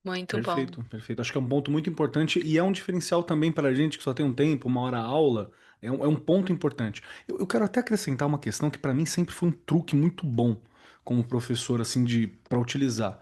Muito bom. Perfeito, perfeito. Acho que é um ponto muito importante e é um diferencial também para a gente que só tem um tempo, uma hora aula. É um ponto importante. Eu quero até acrescentar uma questão que para mim sempre foi um truque muito bom como professor, assim, para utilizar.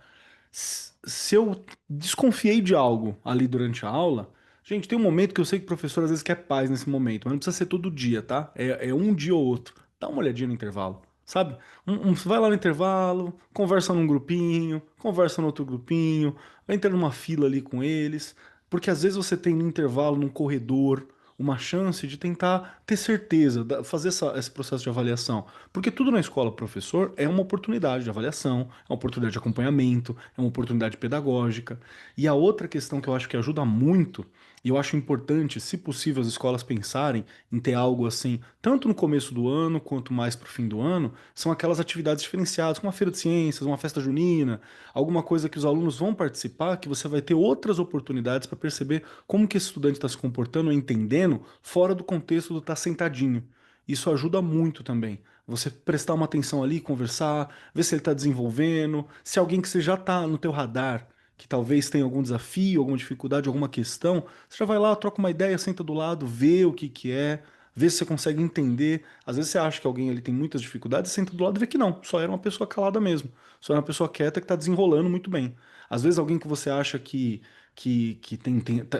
Se eu desconfiei de algo ali durante a aula, gente, tem um momento que eu sei que o professor às vezes quer paz nesse momento, mas não precisa ser todo dia, tá? É um dia ou outro. Dá uma olhadinha no intervalo, sabe? Você vai lá no intervalo, conversa num grupinho, conversa no outro grupinho, entra numa fila ali com eles, porque às vezes você tem no intervalo, num corredor, uma chance de tentar ter certeza, fazer esse processo de avaliação. Porque tudo na escola, professor, é uma oportunidade de avaliação, é uma oportunidade de acompanhamento, é uma oportunidade pedagógica. E a outra questão que eu acho que ajuda muito, e eu acho importante, se possível, as escolas pensarem em ter algo assim, tanto no começo do ano quanto mais para o fim do ano, são aquelas atividades diferenciadas, como uma feira de ciências, uma festa junina, alguma coisa que os alunos vão participar, que você vai ter outras oportunidades para perceber como que esse estudante está se comportando, entendendo, fora do contexto do estar sentadinho. Isso ajuda muito também. Você prestar uma atenção ali, conversar, ver se ele está desenvolvendo, se alguém que você já está no teu radar, que talvez tenha algum desafio, alguma dificuldade, alguma questão, você já vai lá, troca uma ideia, senta do lado, vê o que é, vê se você consegue entender. Às vezes você acha que alguém ali tem muitas dificuldades, senta do lado e vê que não, só era uma pessoa calada mesmo, só era uma pessoa quieta que está desenrolando muito bem. Às vezes alguém que você acha que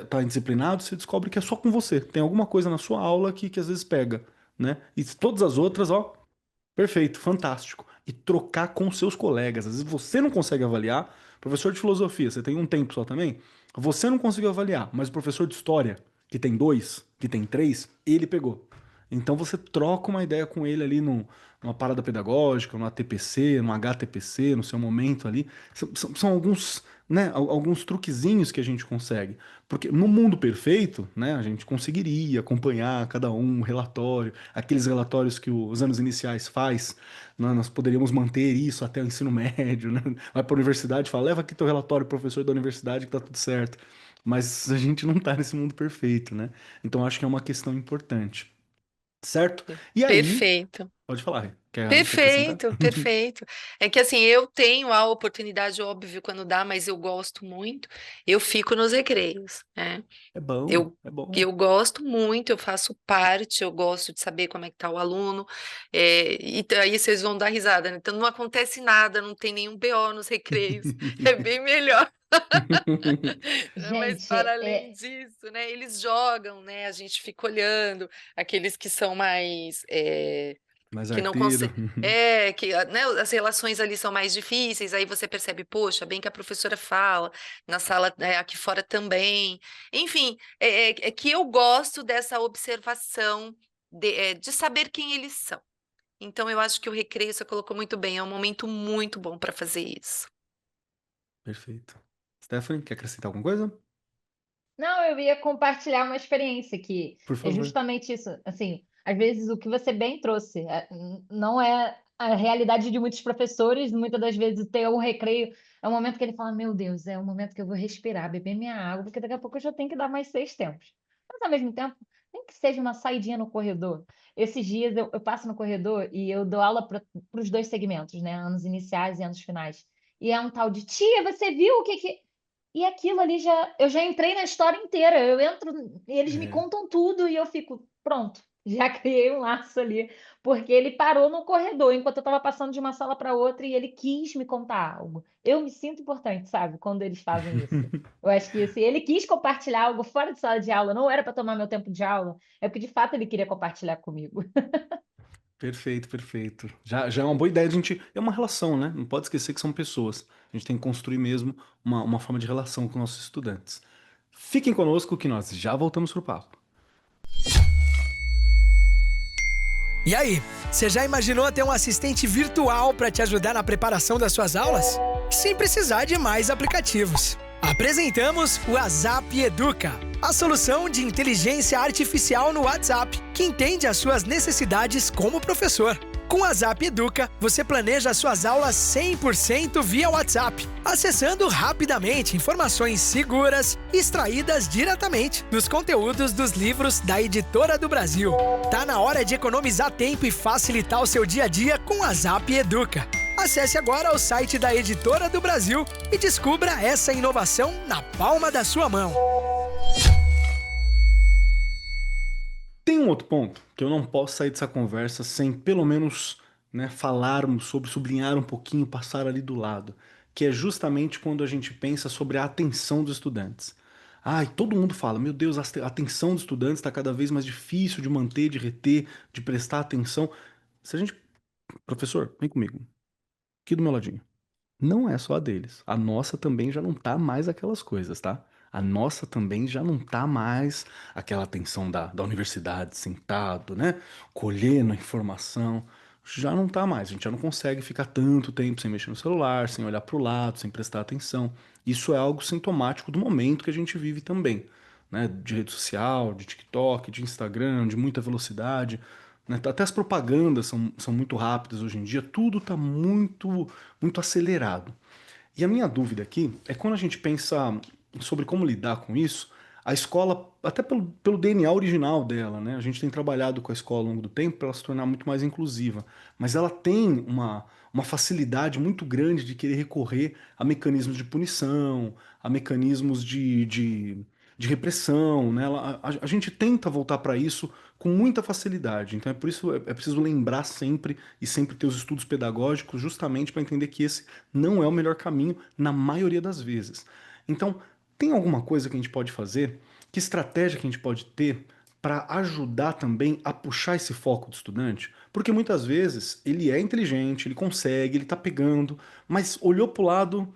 tá indisciplinado, você descobre que é só com você. Tem alguma coisa na sua aula que às vezes pega, né? E todas as outras, ó, perfeito, fantástico. E trocar com seus colegas. Às vezes você não consegue avaliar. Professor de filosofia, você tem um tempo só também. Você não conseguiu avaliar, mas o professor de história, que tem 2, que tem 3, ele pegou. Então você troca uma ideia com ele ali numa parada pedagógica, no ATPC, no HTPC, no seu momento ali. São alguns, né, alguns truquezinhos que a gente consegue. Porque no mundo perfeito, né, a gente conseguiria acompanhar cada um relatório, aqueles relatórios que os anos iniciais faz, né, nós poderíamos manter isso até o ensino médio, né? Vai para a universidade e fala, leva aqui teu relatório, professor da universidade, que tá tudo certo. Mas a gente não tá nesse mundo perfeito, né? Então acho que é uma questão importante. Certo? E aí, Perfeito. pode falar, quer acrescentar? Perfeito, perfeito. É que assim, eu tenho a oportunidade, óbvio, quando dá, mas eu gosto muito, eu fico nos recreios, né? É bom, Eu, é bom. eu gosto muito, eu faço parte, eu gosto de saber como é que tá o aluno, e aí vocês vão dar risada, né? Então não acontece nada, não tem nenhum BO nos recreios, é bem melhor. Mas Gente, para além disso, né? Eles jogam, né? A gente fica olhando, aqueles que são mais Mais que não arteiro. consegue, que né, as relações ali são mais difíceis, aí você percebe, poxa, bem que a professora fala, na sala aqui fora também. Enfim, é que eu gosto dessa observação de saber quem eles são. Então, eu acho que o recreio, você colocou muito bem, é um momento muito bom para fazer isso. Perfeito. Stephanie, quer acrescentar alguma coisa? não, eu ia compartilhar uma experiência que Por é favor. justamente isso. Assim, às vezes o que você bem trouxe não é a realidade de muitos professores. Muitas das vezes ter um recreio é um momento que ele fala: Meu Deus, é um momento que eu vou respirar, beber minha água, porque daqui a pouco eu já tenho que dar mais 6 tempos. Mas ao mesmo tempo, nem que seja uma saidinha no corredor. Esses dias eu passo no corredor e eu dou aula para os dois segmentos, né? Anos iniciais e anos finais. E é um tal de tia, você viu o que. E aquilo ali eu já entrei na história inteira. Eu entro, eles me É. contam tudo e eu fico, pronto, já criei um laço ali, porque ele parou no corredor enquanto eu estava passando de uma sala para outra e ele quis me contar algo. Eu me sinto importante, sabe, quando eles fazem isso. Eu acho que se ele quis compartilhar algo fora de sala de aula, não era para tomar meu tempo de aula, é porque de fato ele queria compartilhar comigo. Perfeito, perfeito. Já é uma boa ideia. A gente. É uma relação, né? Não pode esquecer que são pessoas. A gente tem que construir mesmo uma forma de relação com nossos estudantes. Fiquem conosco que nós já voltamos pro papo. E aí, você já imaginou ter um assistente virtual para te ajudar na preparação das suas aulas? Sem precisar de mais aplicativos. Apresentamos o WhatsApp Educa, a solução de inteligência artificial no WhatsApp, que entende as suas necessidades como professor. Com o WhatsApp Educa, você planeja suas aulas 100% via WhatsApp, acessando rapidamente informações seguras extraídas diretamente dos conteúdos dos livros da Editora do Brasil. Tá na hora de economizar tempo e facilitar o seu dia a dia com o WhatsApp Educa. Acesse agora o site da Editora do Brasil e descubra essa inovação na palma da sua mão. Tem um outro ponto que eu não posso sair dessa conversa sem pelo menos, né, falarmos sobre, sublinhar um pouquinho, passar ali do lado, que é justamente quando a gente pensa sobre a atenção dos estudantes. Ai, todo mundo fala, meu Deus, a atenção dos estudantes está cada vez mais difícil de manter, de reter, de prestar atenção. Se a gente, professor, vem comigo, aqui do meu ladinho. Não é só a deles. A nossa também já não tá mais aquelas coisas, tá? A nossa também já não tá mais aquela atenção da universidade, sentado, né? Colhendo a informação. Já não tá mais. A gente já não consegue ficar tanto tempo sem mexer no celular, sem olhar para o lado, sem prestar atenção. Isso é algo sintomático do momento que a gente vive também, né? De rede social, de TikTok, de Instagram, de muita velocidade, né? Até as propagandas são muito rápidas hoje em dia. Tudo está muito acelerado. E a minha dúvida aqui é quando a gente pensa sobre como lidar com isso, a escola, até pelo DNA original dela, né? A gente tem trabalhado com a escola ao longo do tempo para ela se tornar muito mais inclusiva, mas ela tem uma facilidade muito grande de querer recorrer a mecanismos de punição, a mecanismos de repressão, né? A gente tenta voltar para isso com muita facilidade. Então é por isso é preciso lembrar sempre e sempre ter os estudos pedagógicos justamente para entender que esse não é o melhor caminho na maioria das vezes. Então, tem alguma coisa que a gente pode fazer? Que estratégia que a gente pode ter para ajudar também a puxar esse foco do estudante? Porque muitas vezes ele é inteligente, ele consegue, ele está pegando, mas olhou pro lado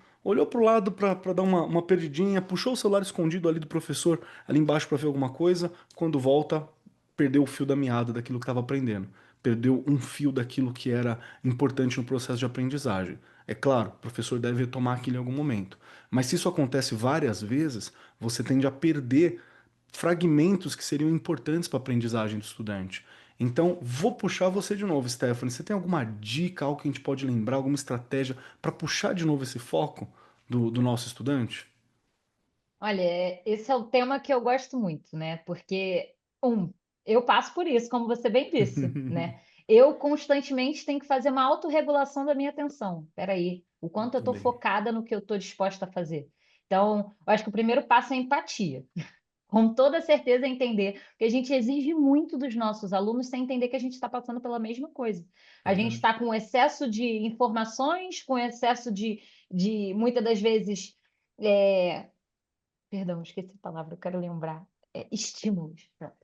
para dar uma perdidinha, puxou o celular escondido ali do professor ali embaixo para ver alguma coisa, quando volta, perdeu o fio da meada daquilo que estava aprendendo. Perdeu um fio daquilo que era importante no processo de aprendizagem. É claro, o professor deve retomar aquilo em algum momento. Mas se isso acontece várias vezes, você tende a perder fragmentos que seriam importantes para a aprendizagem do estudante. Então, vou puxar você de novo, Stephanie. Você tem alguma dica, algo que a gente pode lembrar, alguma estratégia para puxar de novo esse foco do nosso estudante? Olha, esse é o tema que eu gosto muito, né? Porque, eu passo por isso, como você bem disse, né? Eu constantemente tenho que fazer uma autorregulação da minha atenção. Peraí, o Eu quanto eu estou também. focada no que eu estou disposta a fazer. Então, eu acho que o primeiro passo é a empatia. Com toda certeza entender, porque a gente exige muito dos nossos alunos sem entender que a gente está passando pela mesma coisa. A gente Verdade. está com excesso de informações, com excesso de muitas das vezes, é, perdão, esqueci a palavra, eu quero lembrar, estímulos. Pronto.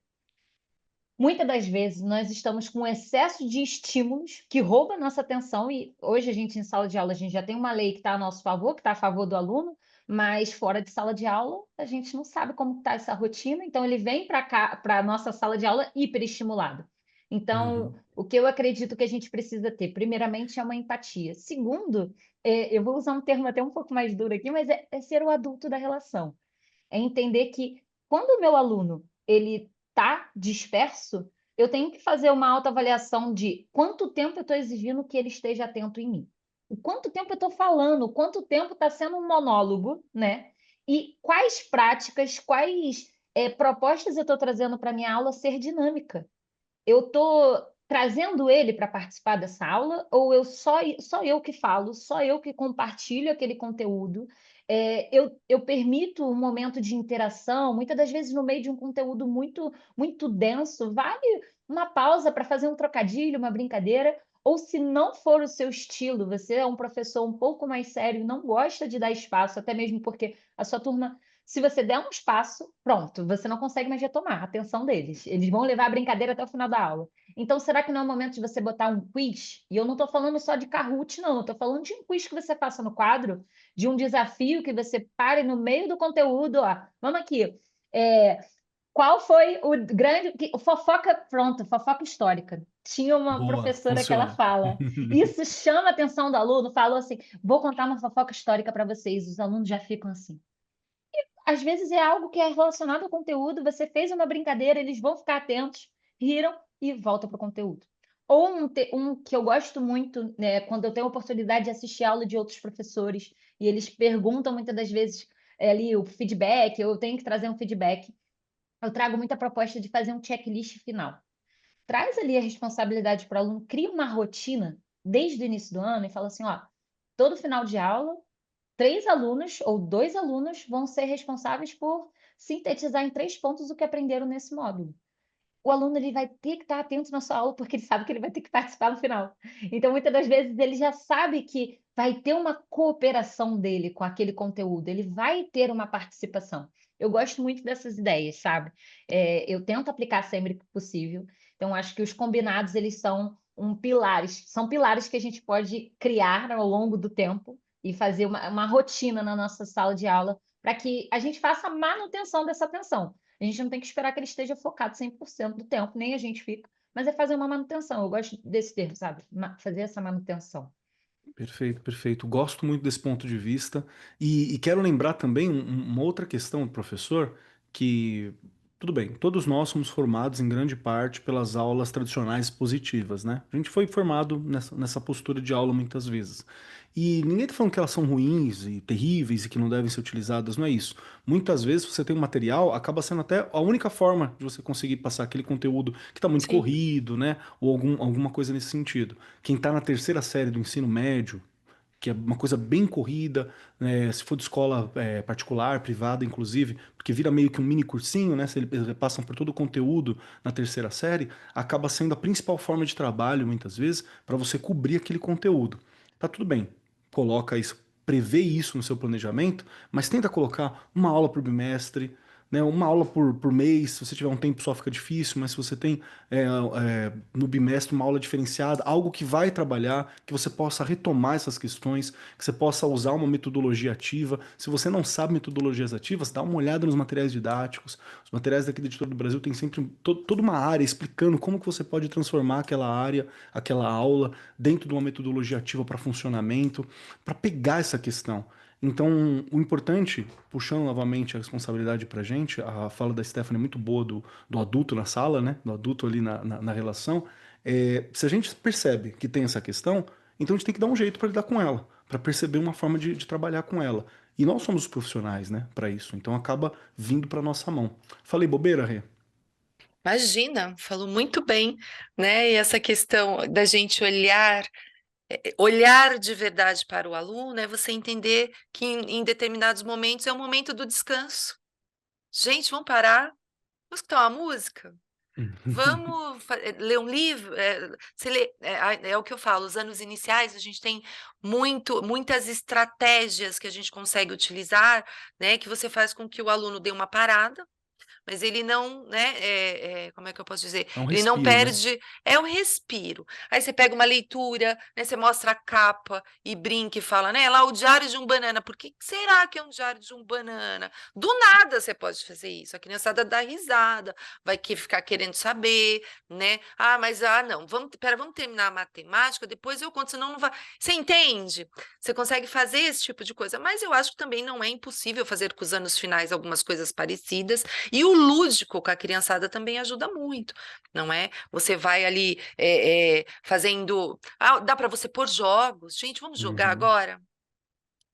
Muitas das vezes nós estamos com excesso de estímulos que rouba a nossa atenção e hoje a gente em sala de aula a gente já tem uma lei que está a nosso favor, que está a favor do aluno, mas fora de sala de aula a gente não sabe como está essa rotina, então ele vem para cá, para a nossa sala de aula hiperestimulado. Então, Uhum. o que eu acredito que a gente precisa ter, primeiramente, é uma empatia. Segundo, eu vou usar um termo até um pouco mais duro aqui, mas é ser o adulto da relação. É entender que quando o meu aluno ele está disperso, eu tenho que fazer uma autoavaliação de quanto tempo eu estou exigindo que ele esteja atento em mim. O quanto tempo eu estou falando, o quanto tempo está sendo um monólogo, né? E quais práticas, quais propostas eu estou trazendo para a minha aula ser dinâmica. Eu estou trazendo ele para participar dessa aula ou só eu que falo, só eu que compartilho aquele conteúdo? Eu permito um momento de interação, muitas das vezes no meio de um conteúdo muito denso, vale uma pausa para fazer um trocadilho, uma brincadeira, ou se não for o seu estilo, você é um professor um pouco mais sério, não gosta de dar espaço, até mesmo porque a sua turma, se você der um espaço, pronto, você não consegue mais retomar a atenção deles. Eles vão levar a brincadeira até o final da aula. Então, será que não é o momento de você botar um quiz? E eu não estou falando só de Kahoot, não. Eu estou falando de um quiz que você faça no quadro, de um desafio que você pare no meio do conteúdo. Ó, vamos aqui. Qual foi o grande... Fofoca, pronto, fofoca histórica. Tinha uma Boa, professora que ela funciona. fala. Isso chama a atenção do aluno. Falou assim, vou contar uma fofoca histórica para vocês. Os alunos já ficam assim. Às vezes é algo que é relacionado ao conteúdo, você fez uma brincadeira, eles vão ficar atentos, riram e voltam para o conteúdo. Ou um que eu gosto muito, né, quando eu tenho a oportunidade de assistir aula de outros professores e eles perguntam muitas das vezes ali o feedback, eu tenho que trazer um feedback, eu trago muita proposta de fazer um checklist final. Traz ali a responsabilidade para o aluno, cria uma rotina desde o início do ano e fala assim, ó, todo final de aula, 3 alunos ou 2 alunos vão ser responsáveis por sintetizar em 3 pontos o que aprenderam nesse módulo. O aluno ele vai ter que estar atento na sua aula, porque ele sabe que ele vai ter que participar no final. Então, muitas das vezes, ele já sabe que vai ter uma cooperação dele com aquele conteúdo, ele vai ter uma participação. Eu gosto muito dessas ideias, sabe? Eu tento aplicar sempre que possível. Então, acho que os combinados, eles são pilares que a gente pode criar ao longo do tempo e fazer uma rotina na nossa sala de aula para que a gente faça a manutenção dessa atenção. A gente não tem que esperar que ele esteja focado 100% do tempo, nem a gente fica, mas é fazer uma manutenção. Eu gosto desse termo, sabe? Fazer essa manutenção. Perfeito, perfeito. Gosto muito desse ponto de vista. E quero lembrar também uma outra questão, professor, que, tudo bem, todos nós somos formados em grande parte pelas aulas tradicionais positivas, né? A gente foi formado nessa postura de aula muitas vezes. E ninguém está falando que elas são ruins e terríveis e que não devem ser utilizadas, não é isso. Muitas vezes você tem um material, acaba sendo até a única forma de você conseguir passar aquele conteúdo que está muito Sim. corrido, né? Ou alguma coisa nesse sentido. Quem está na terceira série do ensino médio, que é uma coisa bem corrida, né, se for de escola particular, privada, inclusive, porque vira meio que um mini cursinho, né? Se eles passam por todo o conteúdo na terceira série, acaba sendo a principal forma de trabalho, muitas vezes, para você cobrir aquele conteúdo. Tá tudo bem, coloca isso, prevê isso no seu planejamento, mas tenta colocar uma aula por bimestre, né, uma aula por mês. Se você tiver um tempo só fica difícil, mas se você tem no bimestre uma aula diferenciada, algo que vai trabalhar, que você possa retomar essas questões, que você possa usar uma metodologia ativa. Se você não sabe metodologias ativas, dá uma olhada nos materiais didáticos. Os materiais daqui do Editor do Brasil tem sempre toda uma área explicando como que você pode transformar aquela área, aquela aula, dentro de uma metodologia ativa para funcionamento, para pegar essa questão. Então, o importante, puxando novamente a responsabilidade pra gente, a fala da Stephanie é muito boa do adulto na sala, né? Do adulto ali na relação. Se a gente percebe que tem essa questão, então a gente tem que dar um jeito para lidar com ela, para perceber uma forma de trabalhar com ela. E nós somos os profissionais, né, para isso. Então acaba vindo para nossa mão. Falei bobeira, Rê? Imagina, falou muito bem, né? E essa questão da gente olhar de verdade para o aluno é você entender que em determinados momentos é o momento do descanso. Gente, vamos parar, vamos escutar uma música, vamos ler um livro. É o que eu falo, os anos iniciais a gente tem muitas estratégias que a gente consegue utilizar, né? Que você faz com que o aluno dê uma parada. Mas ele não, né, como é que eu posso dizer? É um Ele não respiro, né? perde, é o respiro. Aí você pega uma leitura, né, você mostra a capa e brinca e fala, né, lá o Diário de um Banana. Por que será que é um Diário de um Banana? Do nada você pode fazer isso. A criançada dá risada, ficar querendo saber, né? Ah, mas não, vamos terminar a matemática, depois eu conto, senão não vai. Você entende? Você consegue fazer esse tipo de coisa, mas eu acho que também não é impossível fazer com os anos finais algumas coisas parecidas. E o lúdico com a criançada também ajuda muito, não é? Você vai ali fazendo. Dá para você pôr jogos. Gente, vamos jogar Uhum. agora?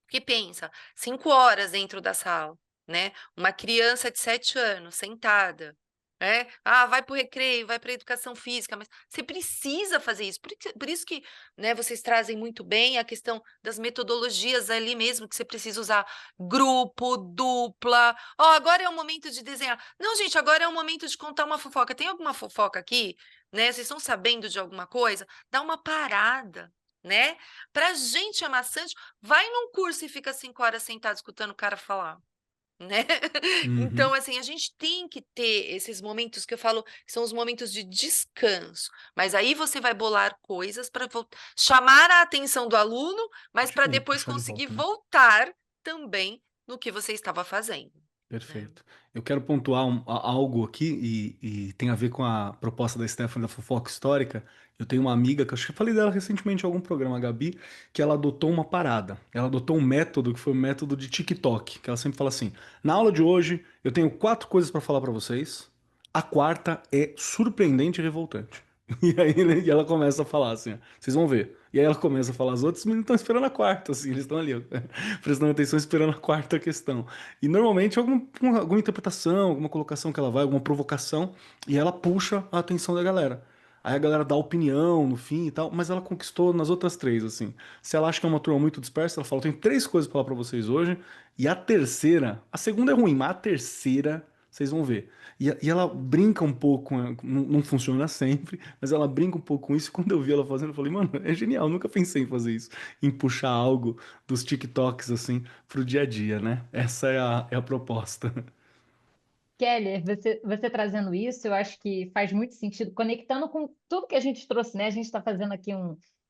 Que pensa, 5 horas dentro da sala, né? Uma criança de 7 anos sentada, né? Vai para o recreio, vai para a educação física, mas você precisa fazer isso. Por isso que, né, vocês trazem muito bem a questão das metodologias ali mesmo, que você precisa usar grupo, dupla. Agora é o momento de desenhar. Não, gente, agora é o momento de contar uma fofoca. Tem alguma fofoca aqui? Né? Vocês estão sabendo de alguma coisa? Dá uma parada. Né? Pra gente é maçante, vai num curso e fica 5 horas sentado escutando o cara falar, né? Então, Uhum. assim, a gente tem que ter esses momentos que eu falo que são os momentos de descanso, mas aí você vai bolar coisas para chamar a atenção do aluno, mas para depois Puxar de conseguir volta, né? voltar também no que você estava fazendo, né? Perfeito. Eu quero pontuar algo aqui e tem a ver com a proposta da Stephanie da fofoca histórica. Eu tenho uma amiga que eu acho que eu falei dela recentemente em algum programa, a Gabi, que ela adotou uma parada. Ela adotou um método que foi o método de TikTok, que ela sempre fala assim: na aula de hoje eu tenho 4 coisas para falar para vocês. A quarta é surpreendente e revoltante. E aí, né, e ela começa a falar assim, ó, vocês vão ver. E aí ela começa a falar, os outros meninos estão esperando a quarta, assim, eles estão ali, ó, prestando atenção, esperando a quarta questão. E normalmente alguma interpretação, alguma colocação que ela vai, alguma provocação, e ela puxa a atenção da galera. aí a galera dá opinião no fim e tal, mas ela conquistou nas outras três, assim. Se ela acha que é uma turma muito dispersa, ela fala, tem três coisas pra falar pra vocês hoje, e a terceira, a segunda é ruim, mas a terceira, vocês vão ver. E ela brinca um pouco, né, não funciona sempre, mas ela brinca um pouco com isso, e quando eu vi ela fazendo, eu falei, mano, é genial, nunca pensei em fazer isso, em puxar algo dos TikToks, assim, pro dia a dia, né? Essa é a proposta. Keller, você trazendo isso, eu acho que faz muito sentido, conectando com tudo que a gente trouxe, né? A gente está fazendo aqui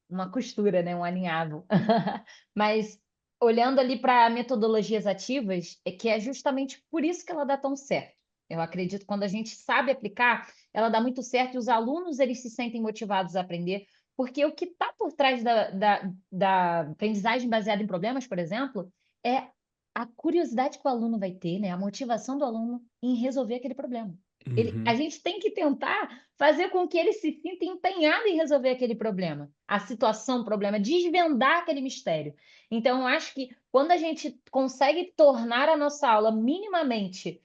uma costura, né? Um alinhavo. Mas olhando ali para metodologias ativas, é que é justamente por isso que ela dá tão certo. Eu acredito que quando a gente sabe aplicar, ela dá muito certo e os alunos eles se sentem motivados a aprender, porque o que está por trás da aprendizagem baseada em problemas, por exemplo, é a curiosidade que o aluno vai ter, né? A motivação do aluno em resolver aquele problema. A Uhum. gente tem que tentar fazer com que ele se sinta empenhado em resolver aquele problema, a situação, o problema, desvendar aquele mistério. Então, eu acho que quando a gente consegue tornar a nossa aula minimamente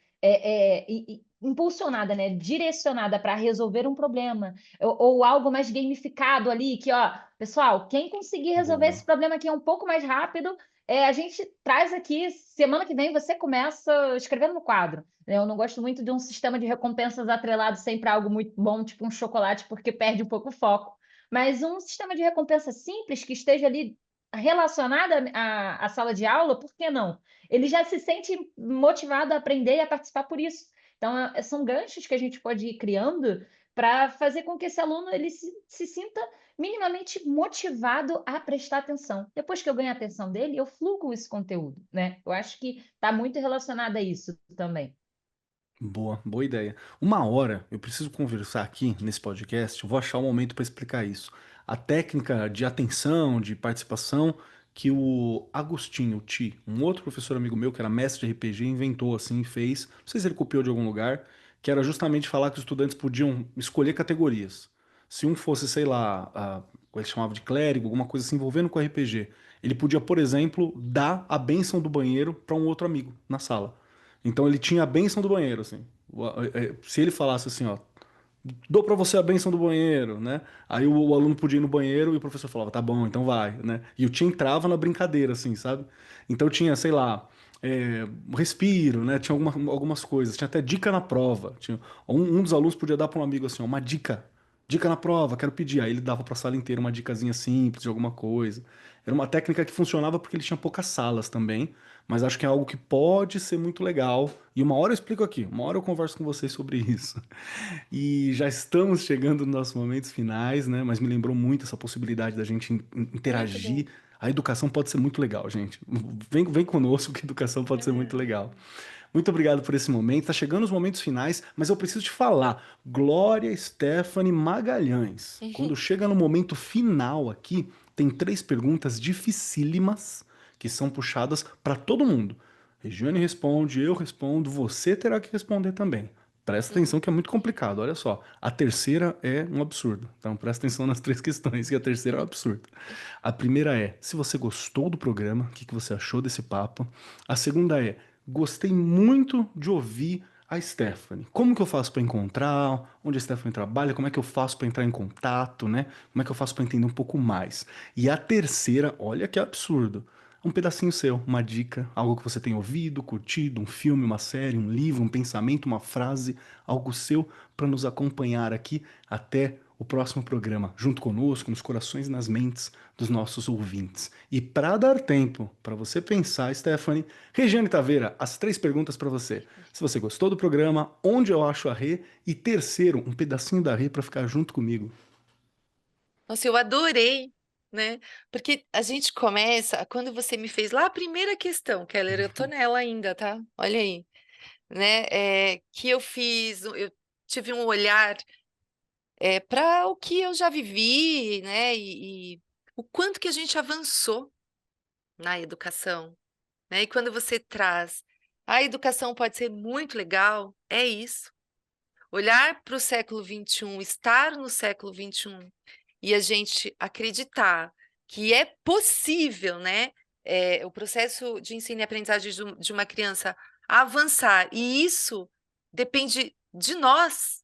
impulsionada, né, direcionada para resolver um problema, ou algo mais gamificado ali, que, ó, pessoal, quem conseguir resolver esse Boa. problema aqui um pouco mais rápido, a gente traz aqui, semana que vem você começa escrevendo no quadro. Eu não gosto muito de um sistema de recompensas atrelado sempre a algo muito bom, tipo um chocolate, porque perde um pouco o foco. Mas um sistema de recompensa simples que esteja ali relacionado à sala de aula, por que não? Ele já se sente motivado a aprender e a participar por isso. Então, são ganchos que a gente pode ir criando para fazer com que esse aluno ele se sinta minimamente motivado a prestar atenção. Depois que eu ganho a atenção dele, eu fluo esse conteúdo, né? Eu acho que está muito relacionado a isso também. Boa ideia. Uma hora eu preciso conversar aqui nesse podcast, eu vou achar um momento para explicar isso. A técnica de atenção, de participação, que o Agostinho Ti, um outro professor amigo meu que era mestre de RPG, inventou assim, fez, não sei se ele copiou de algum lugar, que era justamente falar que os estudantes podiam escolher categorias. Se um fosse, sei lá, ele chamava de clérigo, alguma coisa se envolvendo com RPG, ele podia, por exemplo, dar a bênção do banheiro para um outro amigo na sala. Então ele tinha a bênção do banheiro, assim. Se ele falasse assim, ó, dou pra você a bênção do banheiro, né? Aí o aluno podia ir no banheiro e o professor falava, tá bom, então vai, né? E o tio entrava na brincadeira, assim, sabe? Então tinha, sei lá, respiro, né? Tinha algumas coisas, tinha até dica na prova. Um dos alunos podia dar para um amigo assim, ó, uma dica. Dica na prova, quero pedir. Aí ele dava para a sala inteira uma dicasinha simples de alguma coisa. Era uma técnica que funcionava porque ele tinha poucas salas também, mas acho que é algo que pode ser muito legal. E uma hora eu explico aqui, uma hora eu converso com vocês sobre isso. E já estamos chegando nos nossos momentos finais, né? Mas me lembrou muito essa possibilidade da gente Muito bom. interagir. A educação pode ser muito legal, gente. Vem conosco que a educação pode ser muito legal. Muito obrigado por esse momento. Tá chegando os momentos finais, mas eu preciso te falar. Glória Stephanie Magalhães. Quando chega no momento final aqui, tem três perguntas dificílimas que são puxadas para todo mundo. Regiane responde, eu respondo, você terá que responder também. Presta atenção que é muito complicado, olha só. A terceira é um absurdo. Então presta atenção nas três questões, que a terceira é um absurdo. A primeira é, se você gostou do programa, o que que você achou desse papo? A segunda é, gostei muito de ouvir a Stephanie. Como que eu faço para encontrar? Onde a Stephanie trabalha? Como é que eu faço para entrar em contato, né? Como é que eu faço para entender um pouco mais? E a terceira, olha que absurdo. Um pedacinho seu, uma dica, algo que você tenha ouvido, curtido, um filme, uma série, um livro, um pensamento, uma frase, algo seu para nos acompanhar aqui até o próximo programa, junto conosco, nos corações e nas mentes dos nossos ouvintes. E para dar tempo para você pensar, Stephanie, Regiane Taveira, as três perguntas para você. Se você gostou do programa, onde eu acho a Rê? E terceiro, um pedacinho da Rê para ficar junto comigo. Nossa, eu adorei, né? Porque a gente começa, quando você me fez lá a primeira questão, Keller, eu tô nela ainda, tá? Olha aí, né? Que eu fiz, eu tive um olhar para o que eu já vivi, né? E o quanto que a gente avançou na educação, né? E quando você traz a educação pode ser muito legal, é isso. Olhar para o século XXI, estar no século XXI e a gente acreditar que é possível, né, o processo de ensino e aprendizagem de uma criança avançar, e isso depende de nós,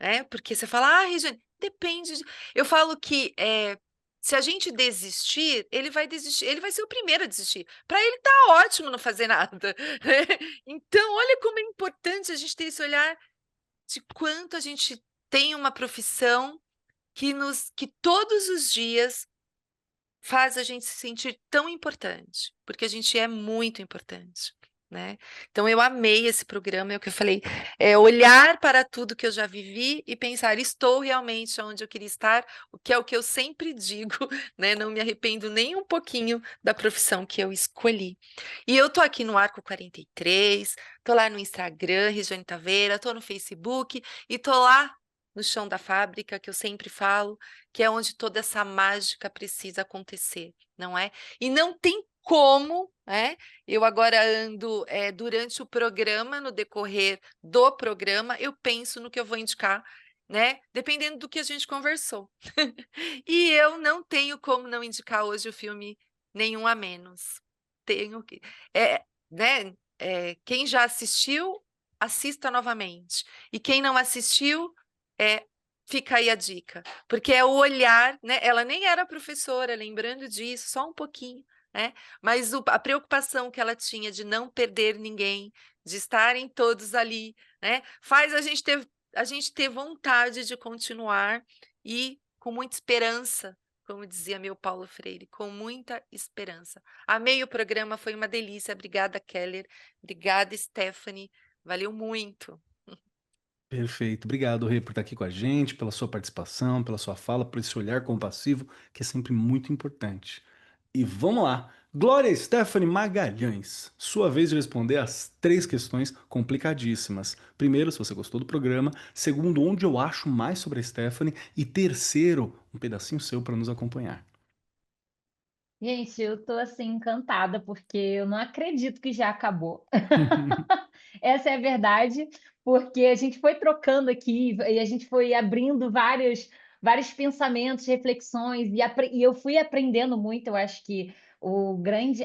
né? Porque você fala, Regiane, depende. Eu falo que se a gente desistir, ele vai desistir, ele vai ser o primeiro a desistir. Para ele tá ótimo não fazer nada. Então, olha como é importante a gente ter esse olhar de quanto a gente tem uma profissão que todos os dias faz a gente se sentir tão importante, porque a gente é muito importante, né. Então eu amei esse programa, é o que eu falei, olhar para tudo que eu já vivi e pensar: "Estou realmente onde eu queria estar", o que é o que eu sempre digo, né, não me arrependo nem um pouquinho da profissão que eu escolhi. E eu tô aqui no Arco 43, tô lá no Instagram, Regiane Taveira, tô no Facebook e tô lá no chão da fábrica, que eu sempre falo, que é onde toda essa mágica precisa acontecer, não é? E não tem como, eu agora ando, durante o programa, no decorrer do programa, eu penso no que eu vou indicar, né, dependendo do que a gente conversou. E eu não tenho como não indicar hoje o filme Nenhum a Menos. Tenho que né, quem já assistiu, assista novamente. E quem não assistiu, fica aí a dica, porque é o olhar, né, ela nem era professora, lembrando disso, só um pouquinho, né, mas a preocupação que ela tinha de não perder ninguém, de estarem todos ali, né, faz a gente ter vontade de continuar e com muita esperança, como dizia meu Paulo Freire, com muita esperança. Amei o programa, foi uma delícia. Obrigada, Keller. Obrigada, Stephanie. Valeu muito. Perfeito. Obrigado, Rê, por estar aqui com a gente, pela sua participação, pela sua fala, por esse olhar compassivo, que é sempre muito importante. E vamos lá. Glória Stephanie Magalhães, sua vez de responder as 3 questões complicadíssimas. Primeiro, se você gostou do programa. Segundo, onde eu acho mais sobre a Stephanie. E terceiro, um pedacinho seu para nos acompanhar. Gente, eu tô assim encantada porque eu não acredito que já acabou. Essa é a verdade, porque a gente foi trocando aqui e a gente foi abrindo vários pensamentos, reflexões e eu fui aprendendo muito. Eu acho que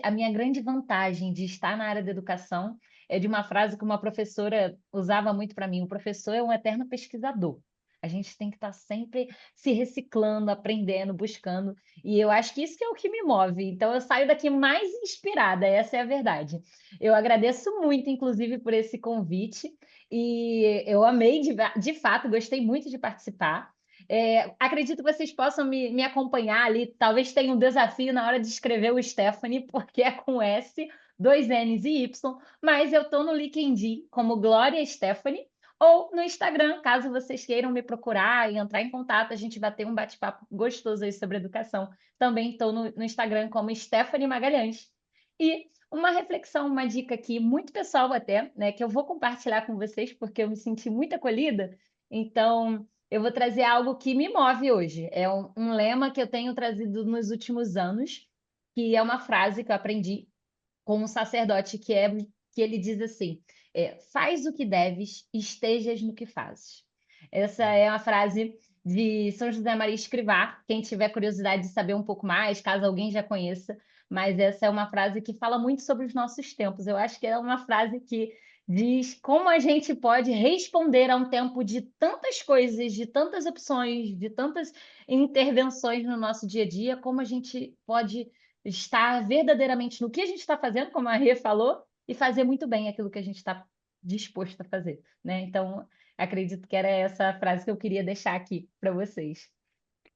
a minha grande vantagem de estar na área da educação é de uma frase que uma professora usava muito para mim: o professor é um eterno pesquisador. A gente tem que estar sempre se reciclando, aprendendo, buscando. E eu acho que isso que é o que me move. Então eu saio daqui mais inspirada, essa é a verdade. Eu agradeço muito, inclusive, por esse convite, e eu amei, de fato, gostei muito de participar. Acredito que vocês possam me acompanhar ali, talvez tenha um desafio na hora de escrever o Stephanie, porque é com S, dois N's e Y, mas eu estou no LinkedIn como Glória Stephanie, ou no Instagram, caso vocês queiram me procurar e entrar em contato, a gente vai ter um bate-papo gostoso aí sobre educação. Também estou no Instagram como Stephanie Magalhães. E uma reflexão, uma dica aqui, muito pessoal até, né, que eu vou compartilhar com vocês, porque eu me senti muito acolhida. Então, eu vou trazer algo que me move hoje. É um lema que eu tenho trazido nos últimos anos, que é uma frase que eu aprendi com um sacerdote, que ele diz assim: faz o que deves, estejas no que fazes. Essa é uma frase de São José Maria Escrivá. Quem tiver curiosidade de saber um pouco mais, caso alguém já conheça, mas essa é uma frase que fala muito sobre os nossos tempos. Eu acho que é uma frase que diz como a gente pode responder a um tempo de tantas coisas, de tantas opções, de tantas intervenções no nosso dia a dia, como a gente pode estar verdadeiramente no que a gente está fazendo, como a Rê falou, e fazer muito bem aquilo que a gente está disposto a fazer, né? Então, acredito que era essa a frase que eu queria deixar aqui para vocês.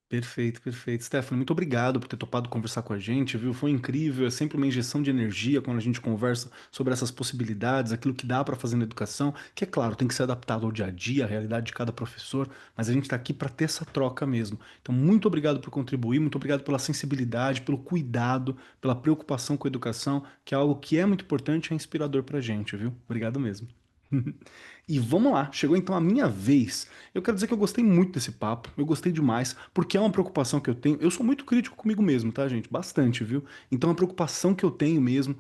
Perfeito, perfeito. Stephanie, muito obrigado por ter topado conversar com a gente, viu? Foi incrível, é sempre uma injeção de energia quando a gente conversa sobre essas possibilidades, aquilo que dá para fazer na educação, que é claro, tem que ser adaptado ao dia a dia, à realidade de cada professor, mas a gente está aqui para ter essa troca mesmo. Então, muito obrigado por contribuir, muito obrigado pela sensibilidade, pelo cuidado, pela preocupação com a educação, que é algo que é muito importante e é inspirador para a gente, viu? Obrigado mesmo. E vamos lá, chegou então a minha vez. Eu quero dizer que eu gostei muito desse papo, eu gostei demais, porque é uma preocupação que eu tenho. Eu sou muito crítico comigo mesmo, tá, gente? Bastante, viu? Então, a preocupação que eu tenho mesmo,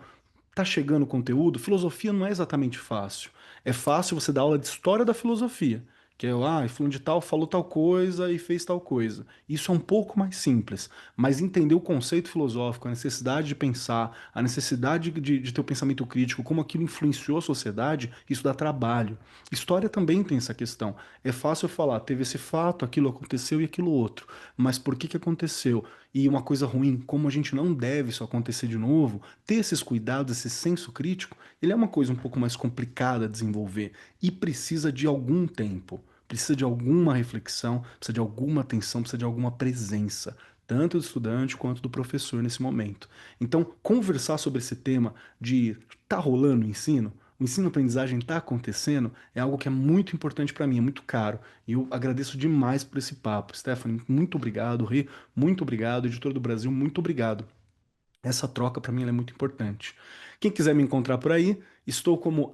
tá chegando conteúdo. Filosofia não é exatamente fácil. É fácil você dar aula de história da filosofia, Que é, fulano de tal falou tal coisa e fez tal coisa. Isso é um pouco mais simples, mas entender o conceito filosófico, a necessidade de pensar, a necessidade de ter o pensamento crítico, como aquilo influenciou a sociedade, isso dá trabalho. História também tem essa questão. É fácil falar, teve esse fato, aquilo aconteceu e aquilo outro, mas por que que aconteceu? E uma coisa ruim, como a gente não deve isso acontecer de novo, ter esses cuidados, esse senso crítico, ele é uma coisa um pouco mais complicada de desenvolver e precisa de algum tempo. Precisa de alguma reflexão, precisa de alguma atenção, precisa de alguma presença, tanto do estudante quanto do professor nesse momento. Então, conversar sobre esse tema de tá rolando o ensino-aprendizagem está acontecendo, é algo que é muito importante para mim, é muito caro. E eu agradeço demais por esse papo. Stephanie, muito obrigado. Rê, muito obrigado. Editor do Brasil, muito obrigado. Essa troca para mim ela é muito importante. Quem quiser me encontrar por aí, estou como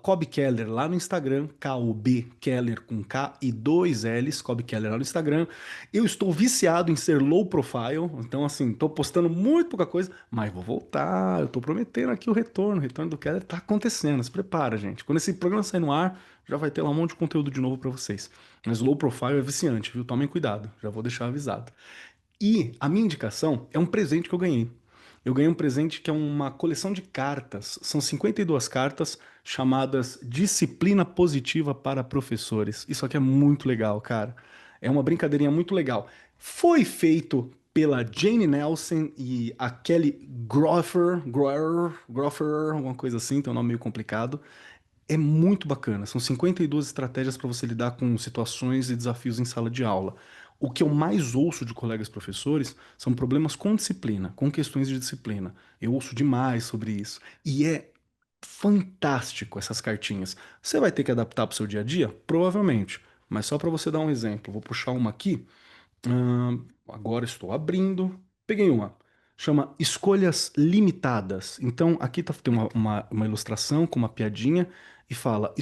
@cobkeller lá no Instagram, K-O-B Keller com K e 2 L's, Cobb Keller lá no Instagram. Eu estou viciado em ser low profile, então assim, estou postando muito pouca coisa, mas vou voltar, eu estou prometendo aqui o retorno do Keller está acontecendo, se prepara, gente. Quando esse programa sair no ar, já vai ter lá um monte de conteúdo de novo para vocês. Mas low profile é viciante, viu? Tomem cuidado, já vou deixar avisado. E a minha indicação é um presente que eu ganhei. Eu ganhei um presente que é uma coleção de cartas. São 52 cartas chamadas Disciplina Positiva para Professores. Isso aqui é muito legal, cara. É uma brincadeirinha muito legal. Foi feito pela Jane Nelson e a Kelly Grofer, alguma coisa assim, tem um nome meio complicado. É muito bacana. São 52 estratégias para você lidar com situações e desafios em sala de aula. O que eu mais ouço de colegas professores são problemas com disciplina, com questões de disciplina. Eu ouço demais sobre isso. E é fantástico essas cartinhas. Você vai ter que adaptar para o seu dia a dia? Provavelmente. Mas só para você dar um exemplo, vou puxar uma aqui. Agora estou abrindo. Peguei uma. Chama Escolhas Limitadas. Então, aqui tem uma ilustração com uma piadinha e fala: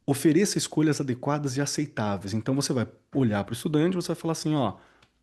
ofereça escolhas adequadas e aceitáveis. Então, você vai olhar para o estudante e você vai falar assim, ó,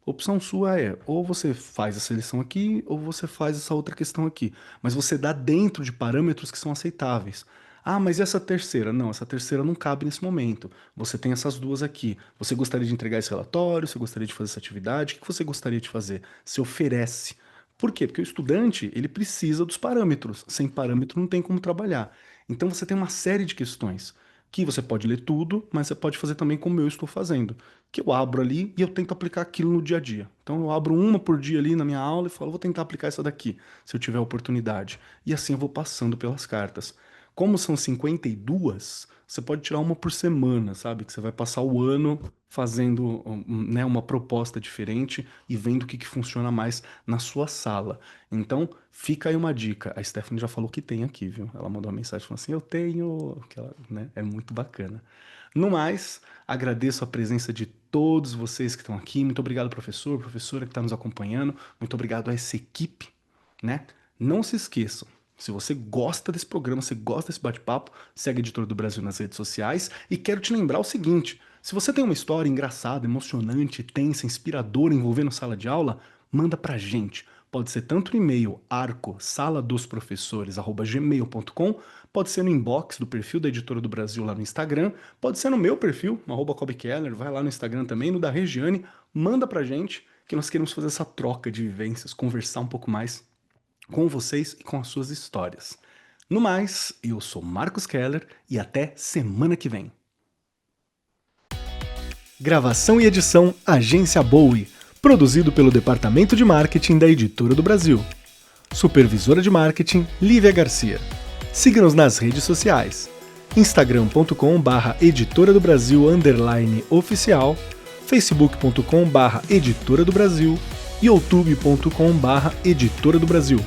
opção sua é, ou você faz a seleção aqui, ou você faz essa outra questão aqui. Mas você dá dentro de parâmetros que são aceitáveis. Ah, mas e essa terceira? Não, essa terceira não cabe nesse momento. Você tem essas duas aqui. Você gostaria de entregar esse relatório? Você gostaria de fazer essa atividade? O que você gostaria de fazer? Se oferece. Por quê? Porque o estudante, ele precisa dos parâmetros. Sem parâmetro não tem como trabalhar. Então você tem uma série de questões que você pode ler tudo, mas você pode fazer também como eu estou fazendo. Que eu abro ali e eu tento aplicar aquilo no dia a dia. Então eu abro uma por dia ali na minha aula e falo, vou tentar aplicar essa daqui, se eu tiver oportunidade. E assim eu vou passando pelas cartas. Como são 52, você pode tirar uma por semana, sabe? Que você vai passar o ano fazendo né, uma proposta diferente e vendo o que funciona mais na sua sala. Então, fica aí uma dica. A Stephanie já falou que tem aqui, viu? Ela mandou uma mensagem falando assim, eu tenho... né? É muito bacana. No mais, agradeço a presença de todos vocês que estão aqui. Muito obrigado, professor, professora que está nos acompanhando. Muito obrigado a essa equipe, né? Não se esqueçam. Se você gosta desse programa, se gosta desse bate-papo, segue a Editora do Brasil nas redes sociais. E quero te lembrar o seguinte, se você tem uma história engraçada, emocionante, tensa, inspiradora envolvendo sala de aula, manda pra gente. Pode ser tanto no e-mail arco-sala-dos-professores@gmail.com, pode ser no inbox do perfil da Editora do Brasil lá no Instagram, pode ser no meu perfil, @CobbKeller, vai lá no Instagram também, no da Regiane, manda pra gente que nós queremos fazer essa troca de vivências, conversar um pouco mais com vocês e com as suas histórias. No mais, eu sou Marcos Keller e até semana que vem. Gravação e edição Agência Bowie, produzido pelo Departamento de Marketing da Editora do Brasil. Supervisora de Marketing, Lívia Garcia. Siga-nos nas redes sociais, instagram.com/editora do Brasil _oficial, facebook.com/editora do Brasil, youtube.com/editora do Brasil.